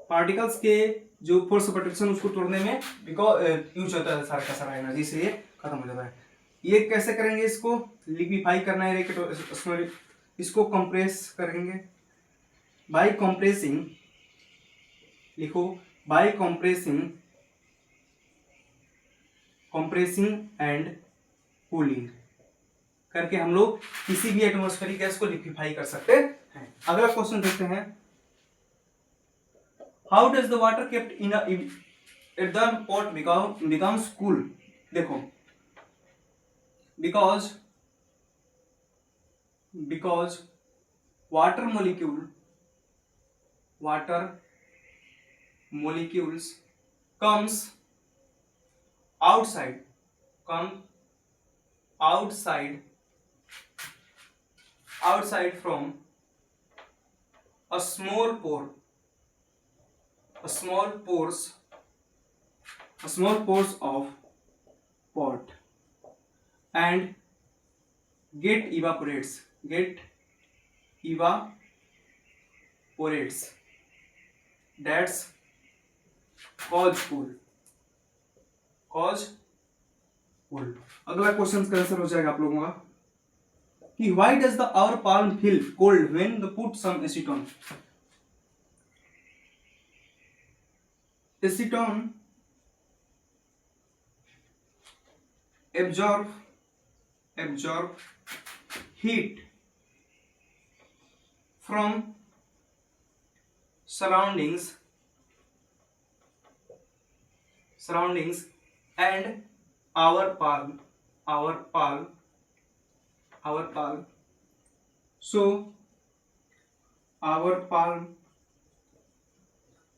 particles के जो फोर्स ऑफ अट्रैक्शन उसको तोड़ने में बिकॉज यूज होता है सारा का सारा एनर्जी से ये खत्म हो जाता है। ये कैसे करेंगे, इसको लिक्विफाई करना है, इसको कंप्रेस करेंगे बाय कंप्रेसिंग, लिखो बाय कंप्रेसिंग एंड कूलिंग करके हम लोग किसी भी एटमॉस्फेरिक गैस को लिक्विफाई कर सकते हैं। अगला क्वेश्चन देखते हैं, how does the water kept in at the pot becomes cool. देखो because water molecules comes outside from a small pores of pot and get evaporates that's cause cool। अगला question का answer हो जाएगा आप लोगों का कि why does the our palm feel cold when the put some acetone absorb heat from surroundings and our palm so our palm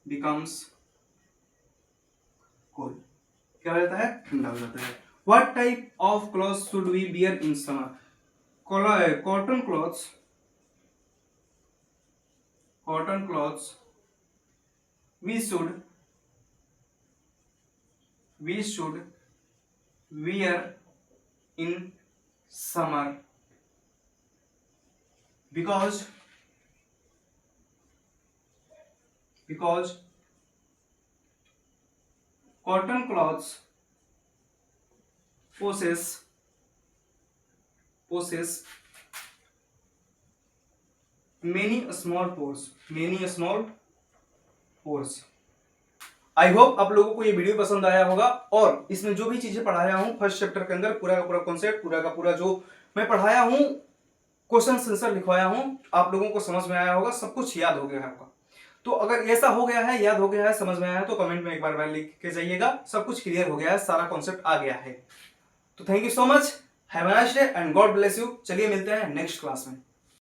becomes cold। क्या हो जाता है, ठंडा हो जाता है। What type of clothes should we wear in summer? Cotton clothes we should wear in summer because cotton clothes possess possess many small pores. I hope आप लोगों को ये वीडियो पसंद आया होगा और इसमें जो भी चीजें पढ़ाया हूं फर्स्ट चैप्टर के अंदर पूरा का पूरा कॉन्सेप्ट, पूरा का पूरा जो मैं पढ़ाया हूं, क्वेश्चन आंसर लिखवाया हूं, आप लोगों को समझ में आया होगा, सब कुछ याद हो गया होगा। तो अगर ऐसा हो गया है, याद हो गया है, समझ में आया है तो कमेंट में एक बार लिख के जाइएगा, सब कुछ क्लियर हो गया है, सारा कॉन्सेप्ट आ गया है। तो thank you so much, have a nice day and God bless you. चलिए मिलते हैं नेक्स्ट क्लास में।